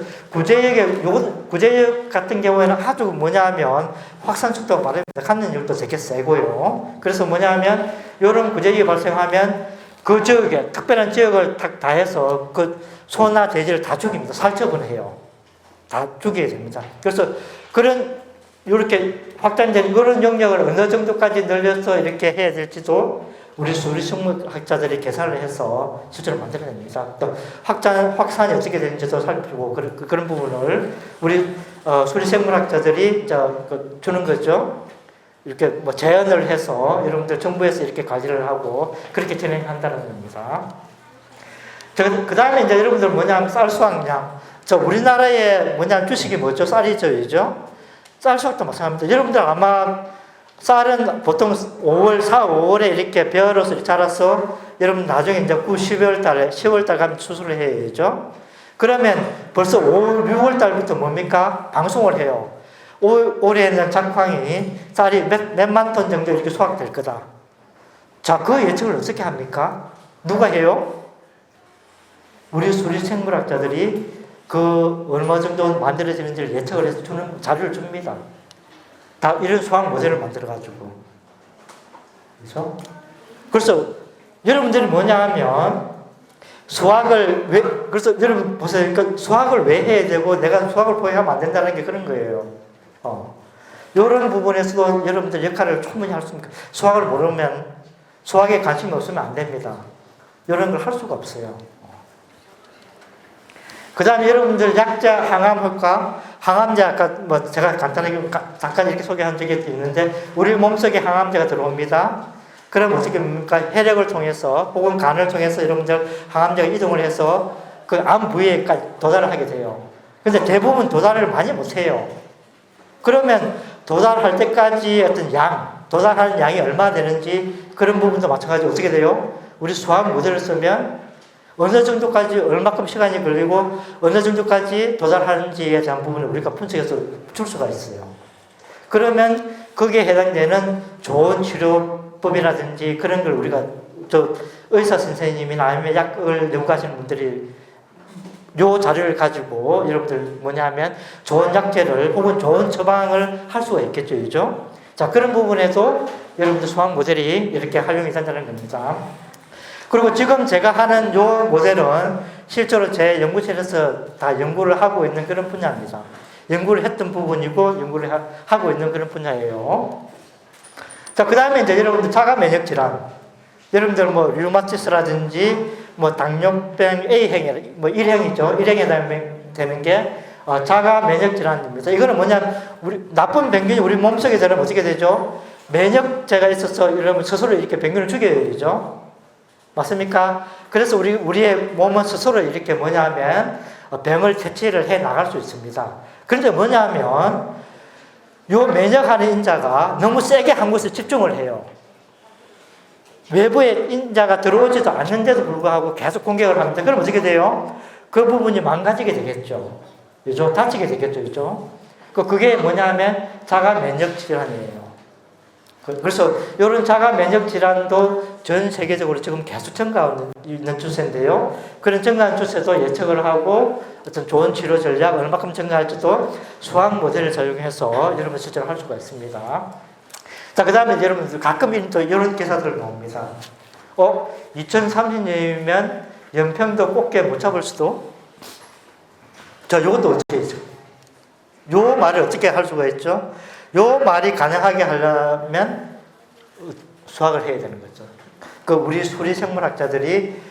[SPEAKER 2] 구제역 같은 경우에는 아주 뭐냐 하면 확산 속도가 빠릅니다. 감염력도 되게 세고요. 그래서 뭐냐 하면 요런 구제역이 발생하면 그 지역에 특별한 지역을 다 해서 그 소나 돼지를 다 죽입니다. 살처분을 해요. 다 죽여야 됩니다. 그래서 그런 이렇게 확장된 그런 영역을 어느 정도까지 늘려서 이렇게 해야 될지도 우리 수리생물학자들이 계산을 해서 실제로 만들어냅니다. 또 확산이 어떻게 되는지도 살피고 그런 부분을 우리 수리생물학자들이 주는 거죠. 이렇게 뭐 제안을 해서 여러분들 정부에서 이렇게 관리를 하고 그렇게 진행한다는 겁니다. 그 다음에 이제 여러분들 뭐냐면 쌀 수확량. 우리나라의 뭐냐면 주식이 뭐죠? 쌀이죠, 그죠? 쌀 수확도 마찬가지입니다. 여러분들 아마 쌀은 보통 4, 5월에 이렇게 벼로서 자라서 여러분 나중에 이제 9, 12월 달에 10월 달 가면 추수를 해야죠. 그러면 벌써 5월, 6월 달부터 뭡니까? 방송을 해요. 올해는 작황이 쌀이 몇만 톤 정도 이렇게 수확될 거다. 자, 그 예측을 어떻게 합니까? 누가 해요? 우리 수리생물학자들이 그 얼마 정도 만들어지는지를 예측을 해서 주는 자료를 줍니다. 다 이런 수학 모델을 만들어가지고. 그렇죠? 그래서 여러분들이 뭐냐 하면 그래서 여러분 보세요. 그러니까 수학을 왜 해야 되고 내가 수학을 포기하면 안 된다는 게 그런 거예요. 이런 부분에서도 여러분들 역할을 충분히 할 수 있습니다. 수학을 모르면, 수학에 관심이 없으면 안 됩니다. 이런 걸 할 수가 없어요. 그 다음에 여러분들 약자 항암 효과, 항암제 아까 뭐 제가 간단하게 잠깐 이렇게 소개한 적이 있는데 우리 몸속에 항암제가 들어옵니다. 그럼 어떻게 됩니까? 혈액을 통해서 혹은 간을 통해서 여러분들 항암제가 이동을 해서 그 암 부위에까지 도달을 하게 돼요. 근데 대부분 도달을 많이 못해요. 그러면 도달할 때까지 어떤 도달하는 양이 얼마나 되는지 그런 부분도 마찬가지로 어떻게 돼요? 우리 수학 모델을 쓰면 어느 정도까지 얼마큼 시간이 걸리고 어느 정도까지 도달하는지에 대한 부분을 우리가 분석해서 줄 수가 있어요. 그러면 거기에 해당되는 좋은 치료법이라든지 그런 걸 우리가 의사 선생님이나 아니면 약을 연구하시는 분들이 요 자료를 가지고 여러분들 뭐냐면 좋은 약제를 혹은 좋은 처방을 할 수가 있겠죠. 그죠? 자, 그런 부분에서 여러분들 수학 모델이 이렇게 활용이 된다는 겁니다. 그리고 지금 제가 하는 요 모델은 실제로 제 연구실에서 다 연구를 하고 있는 그런 분야입니다. 연구를 했던 부분이고 연구를 하고 있는 그런 분야예요. 자, 그 다음에 이제 여러분들 자가 면역 질환. 여러분들 뭐 류마티스라든지 뭐 당뇨병 A형이 뭐 1형이죠. 1형에 되는 게 자가 면역 질환입니다. 이거는 뭐냐면 나쁜 병균이 우리 몸속에 들어오면 어떻게 되죠? 면역제가 있어서 이러면 스스로 이렇게 병균을 죽여야 되죠. 맞습니까? 그래서 우리의 몸은 스스로 이렇게 뭐냐면 병을 퇴치를 해 나갈 수 있습니다. 그런데 뭐냐면 요 면역하는 인자가 너무 세게 한 곳에 집중을 해요. 외부에 인자가 들어오지도 않는데도 불구하고 계속 공격을 합니다. 그럼 어떻게 돼요? 그 부분이 망가지게 되겠죠. 그죠? 다치게 되겠죠. 그죠? 그게 뭐냐면 자가 면역 질환이에요. 그래서 이런 자가 면역 질환도 전 세계적으로 지금 계속 증가하고 있는 추세인데요. 그런 증가하는 추세도 예측을 하고 어떤 좋은 치료 전략 얼마큼 증가할지도 수학 모델을 적용해서 여러분 실제로 할 수가 있습니다. 자, 그 다음에 여러분들 가끔 또 이런 기사들 나옵니다. 2030년이면 연평도 꽃게 못 잡을 수도? 자, 요것도 어떻게 했죠? 요 말을 어떻게 할 수가 있죠? 요 말이 가능하게 하려면 수학을 해야 되는 거죠. 우리 수리생물학자들이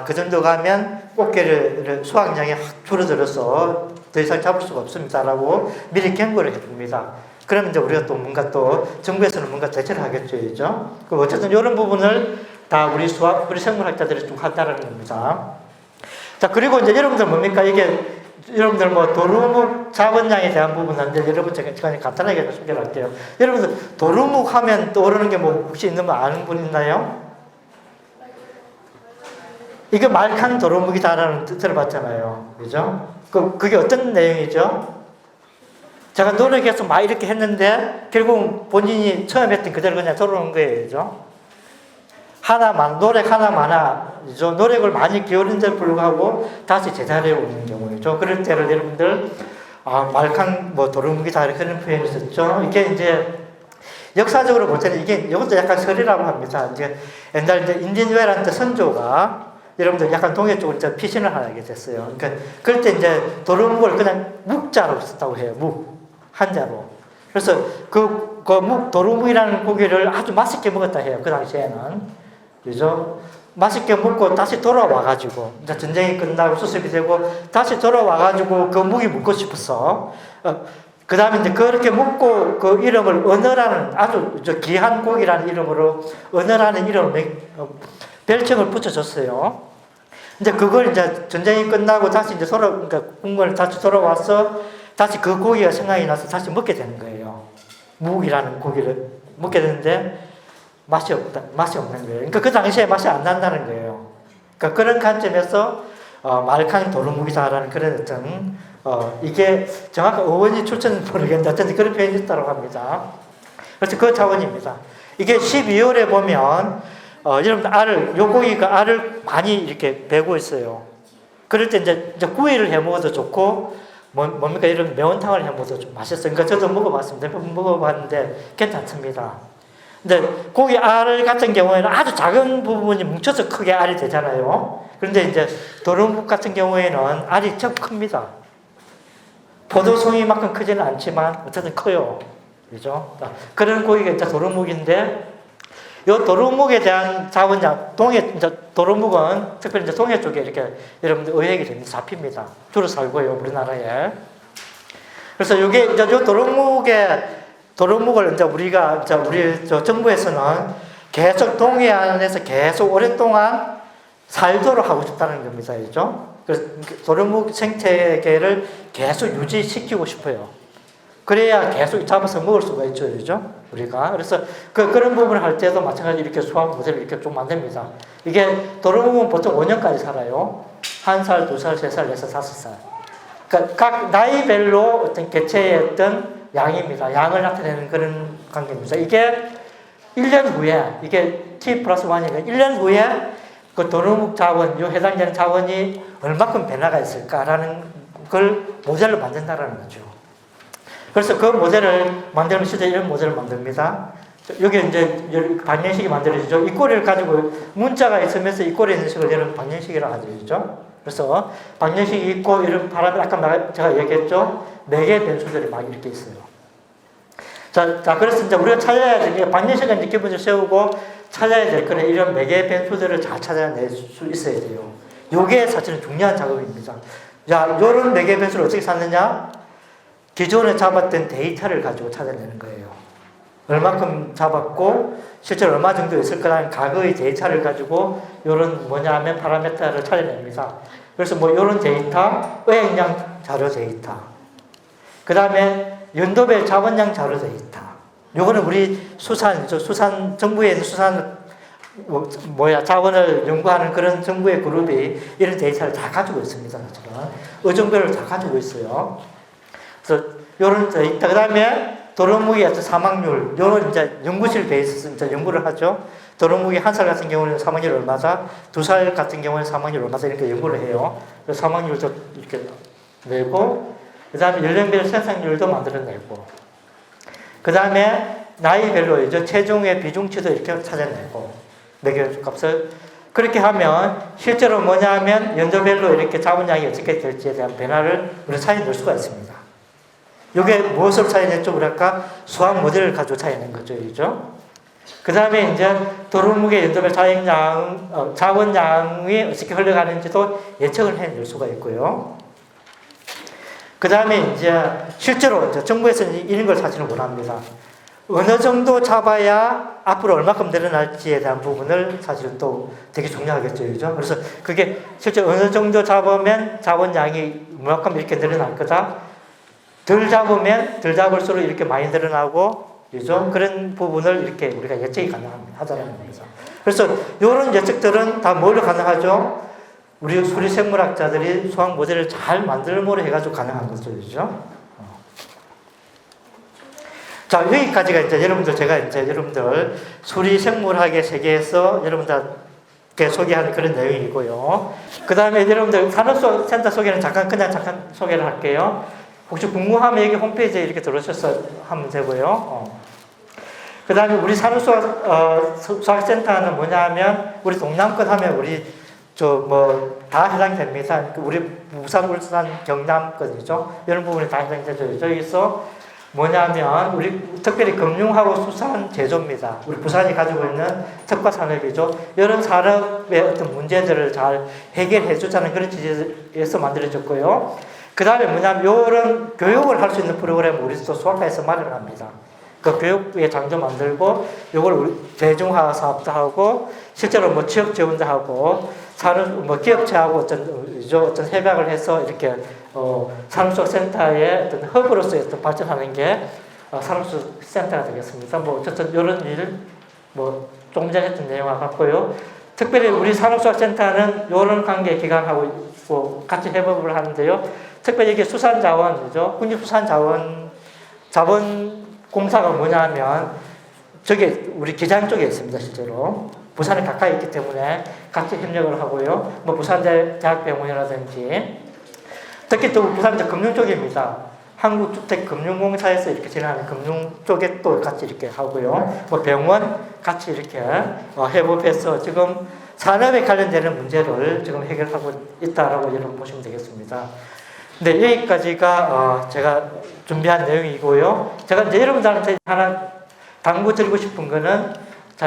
[SPEAKER 2] 그 정도 가면 꽃게를 수확량이 확 줄어들어서 더 이상 잡을 수가 없습니다라고 미리 경고를 해줍니다. 그러면 이제 우리가 또 뭔가 또 정부에서는 뭔가 대처를 하겠죠, 그죠? 어쨌든 이런 부분을 다 우리 생물학자들이 좀 한다는 겁니다. 자, 그리고 이제 여러분들 뭡니까? 이게 여러분들 뭐 도루묵 자본량에 대한 부분인데 여러분 제가 간단하게 소개를 할게요. 여러분들 도루묵 하면 떠오르는 게 뭐 혹시 있는 분 아는 분 있나요? 이게 말캉 도루묵이다라는 뜻을 봤잖아요. 그죠? 그게 어떤 내용이죠? 제가 노력해서 막 이렇게 했는데 결국 본인이 처음 했던 그대로 그냥 돌아오는 거예요. 그죠? 노력 하나마나, 노력을 많이 기울인데도 불구하고 다시 제자리에 오는 경우이죠. 그럴 때를 여러분들, 말캉, 도루묵이다, 그런 표현이 있었죠. 이게 이제, 역사적으로 볼 때는 이것도 약간 설이라고 합니다. 이제 옛날 이제 인디뉴에라는 선조가 여러분들 약간 동해 쪽으로 이제 피신을 하게 됐어요. 그러니까 그럴 때 이제 도루묵을 그냥 묵자로 썼다고 해요. 한자로. 그래서 그 도루묵이라는 고기를 아주 맛있게 먹었다 해요. 그 당시에는. 그죠? 맛있게 먹고 다시 돌아와가지고, 이제 전쟁이 끝나고 수습이 되고, 다시 돌아와가지고 그 묵이 먹고 싶어서, 그 다음에 이제 그렇게 먹고 그 이름을 언어라는 아주 귀한 고기라는 이름으로 언어라는 이름을 별칭을 붙여줬어요. 이제 그걸 이제 전쟁이 끝나고 다시 이제 그러니까 궁궐 다시 돌아와서 다시 그 고기가 생각이 나서 다시 먹게 되는 거예요. 묵이라는 고기를 먹게 되는데 맛이 없는 거예요. 그러니까 그 당시에 맛이 안 난다는 거예요. 그러니까 그런 관점에서 말캉 도루묵이다라는 그런 어떤 이게 정확한 어원이 출처는 모르겠는데 어쨌든 그런 표현이 있다고 합니다. 그래서 그 차원입니다. 이게 12월에 보면 여러분들 요 고기가 알을 많이 이렇게 베고 있어요. 그럴 때 이제 구이를 해 먹어도 좋고 뭡니까 이런 매운탕을 해 먹어도 좀 맛있어요. 그러니까 저도 먹어봤습니다. 먹어봤는데 괜찮습니다. 근데 고기 알 같은 경우에는 아주 작은 부분이 뭉쳐서 크게 알이 되잖아요. 그런데 이제 도루묵 같은 경우에는 알이 좀 큽니다. 포도송이만큼 크지는 않지만 어쨌든 커요. 그죠? 그런 고기가 이제 도루묵인데, 이 도루묵에 대한 자원량, 도루묵은 특별히 이제 동해 쪽에 이렇게 여러분들 의획이 됩니다. 잡힙니다. 주로 살고요, 우리나라에. 그래서 이게 이제 도루묵을 이제 우리가 우리 정부에서는 계속 동해안에서 계속 오랫동안 살도록 하고 싶다는 겁니다. 그죠? 그래서 도루묵 생태계를 계속 유지시키고 싶어요. 그래야 계속 잡아서 먹을 수가 있죠. 그죠? 우리가. 그래서 그런 부분을 할 때도 마찬가지로 이렇게 수학 모델을 이렇게 좀 만듭니다. 이게 도루묵은 보통 5년까지 살아요. 1살, 2살, 3살, 4살, 5살. 그러니까 각 나이별로 어떤 개체의 어떤 양입니다. 양을 나타내는 그런 관계입니다. 이게 1년 후에, 이게 T+1이니까 1년 후에 그 도루묵 자원, 요 해당되는 자원이 얼마큼 변화가 있을까라는 걸 모델로 만든다라는 거죠. 그래서 그 모델을 만들면 실제 이런 모델을 만듭니다. 여기 이제 방정식이 만들어지죠. 이 꼬리를 가지고 문자가 있으면서 이 꼬리에 있는 식을 얘는 방정식이라고 하죠. 그래서 방정식이 있고 이런 바람이 아까 제가 얘기했죠. 4개의 변수들이 막 이렇게 있어요. 자, 그래서 이제 우리가 찾아야 될 게 방정식은 이제 기본적으로 세우고 찾아야 될 거는 이런 4개의 변수들을 잘 찾아낼 수 있어야 돼요. 요게 사실은 중요한 작업입니다. 자, 요런 4개의 변수를 어떻게 찾느냐? 기존에 잡았던 데이터를 가지고 찾아내는 거예요. 얼마큼 잡았고 실제로 얼마 정도 있을 거라는 과거의 데이터를 가지고 요런 뭐냐면 파라미터를 찾아냅니다. 그래서 요런 데이터, 어획량 자료 데이터, 그 다음에 연도별 자원량 자료 데이터. 요거는 우리 정부에 있는 자원을 연구하는 그런 정부의 그룹이 이런 데이터를 다 가지고 있습니다. 어종별을 다 가지고 있어요. 그래서 요런 데이터, 그 다음에 도루묵의 어떤 사망률, 요런 이제 연구실 베이스에서 이제 연구를 하죠. 도루묵이 1살 같은 경우는 사망률 얼마다, 2살 같은 경우는 사망률 얼마다 이렇게 연구를 해요. 그래서 사망률도 이렇게 내고, 그 다음에 연령별 생산률도 만들어내고, 그 다음에 나이별로 체중의 비중치도 이렇게 찾아내고, 매겨 값을 그렇게 하면 실제로 뭐냐면 연도별로 이렇게 자원량이 어떻게 될지에 대한 변화를 우리가 찾아낼 수가 있습니다. 이게 무엇을 찾아냈죠? 그러니까 수학 모델을 가지고 찾아낸 거죠. 그죠? 그 다음에 이제 도루묵의 연도별 자원량이 어떻게 흘러가는지도 예측을 해낼 수가 있고요. 그 다음에 이제 실제로 정부에서는 이런 걸 사실은 원합니다. 어느 정도 잡아야 앞으로 얼마큼 늘어날지에 대한 부분을 사실은 또 되게 중요하겠죠. 그죠? 그래서 그게 실제 어느 정도 잡으면 자원량이 얼마큼 이렇게 늘어날 거다. 덜 잡을수록 이렇게 많이 늘어나고, 그죠? 그런 부분을 이렇게 우리가 예측이 가능하다는 겁니다. 그래서 이런 예측들은 다 뭘로 가능하죠? 우리 수리생물학자들이 수학 모델을 잘 만들므로 해가지고 가능한 거죠. 그죠? 자, 여기까지가 이제 여러분들, 제가 이제 여러분들 수리 생물학의 세계에서 여러분들께 소개하는 그런 내용이고요. 그 다음에 여러분들 산업센터 소개는 잠깐 소개를 할게요. 혹시 궁금하면 여기 홈페이지에 이렇게 들어오셔서 하면 되고요. 그 다음에 우리 산업수학센터는 뭐냐면, 우리 동남권 하면 우리 다 해당됩니다. 우리 부산, 울산, 경남권이죠. 이런 부분이 다 해당되죠. 여기서 뭐냐면 우리 특별히 금융하고 수산 제조입니다. 우리 부산이 가지고 있는 특화 산업이죠. 이런 산업의 어떤 문제들을 잘 해결해 주자는 그런 취지에서 만들어졌고요. 그 다음에 뭐냐면 이런 교육을 할 수 있는 프로그램을 우리 또 수학과에서 마련합니다. 그 교육의 장도 만들고 이걸 우리 대중화 사업도 하고 실제로 뭐 취업 지원도 하고 기업체하고 어떤 협약을 해서 이렇게 산업수학센터의 어떤 허브로서 어떤 발전하는 게 산업수학센터가 되겠습니다. 어쨌든 이런 일 조금 전에 했던 내용과 같고요. 특별히 우리 산업수학센터는 이런 관계 기관하고 같이 협업을 하는데요. 특별히 이게 수산자원이죠. 국립수산자원공사가 뭐냐면 저게 우리 기장 쪽에 있습니다. 실제로 부산에 가까이 있기 때문에 같이 협력을 하고요. 부산대학병원이라든지 특히 또 부산대 금융 쪽입니다. 한국주택금융공사에서 이렇게 진행하는 금융 쪽에 또 같이 이렇게 하고요. 병원 같이 이렇게 협업해서 지금 산업에 관련되는 문제를 지금 해결하고 있다라고 여러분 보시면 되겠습니다. 네, 여기까지가 제가 준비한 내용이고요. 제가 이제 여러분들한테 하나 당부드리고 싶은 거는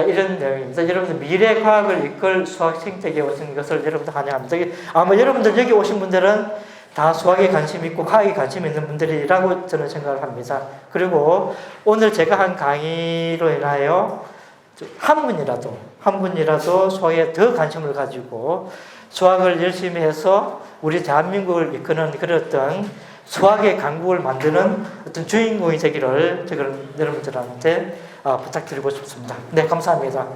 [SPEAKER 2] 이런 내용입니다. 여러분들 미래 과학을 이끌 수학생태계에 오신 것을 여러분들 환영합니다. 아마 여러분들 여기 오신 분들은 다 수학에 관심 있고 과학에 관심 있는 분들이라고 저는 생각을 합니다. 그리고 오늘 제가 한 강의로 인하여 한 분이라도 수학에 더 관심을 가지고 수학을 열심히 해서 우리 대한민국을 이끄는 그런 어떤 수학의 강국을 만드는 어떤 주인공이 되기를 여러분들한테 부탁드리고 싶습니다. 네, 감사합니다.